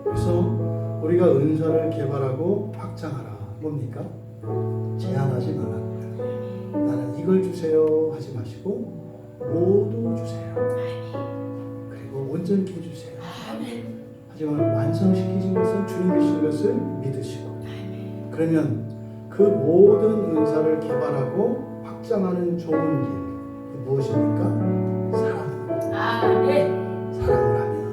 그래서 우리가 은사를 개발하고 확장하라. 뭡니까? 제한하지 말라. 나는 이걸 주세요 하지 마시고 모두 주세요. 그리고 온전케 해주세요. 하지만 완성시키신 것은 주님이신 것을 믿으시고 그러면 그 모든 은사를 개발하고 확장하는 좋은 길 무엇입니까? 사랑입니다. 아멘. 사랑을 하면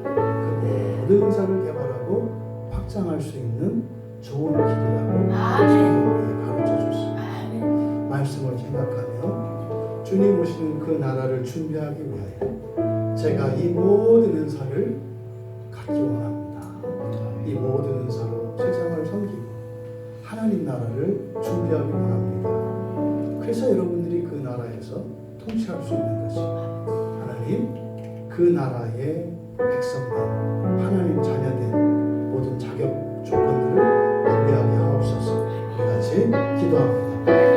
그 모든 은사를 개발하고 확장할 수 있는 좋은 길이라고 아멘. 가르쳐 줬습니다. 아멘. 말씀을 생각하며 주님 오시는 그 나라를 준비하기 위하여 제가 이 모든 은사를 갖기 원합니다. 이 모든 은사로 세상을 섬기고 하나님 나라를 준비하기 원합니다. 그래서 여러분들이 그 나라에서 통치할 수 있는 것이 하나님 그 나라의 백성된 하나님 자녀된 모든 자격 조건들을 안배하게 하옵소서. 우리 같이 기도합니다.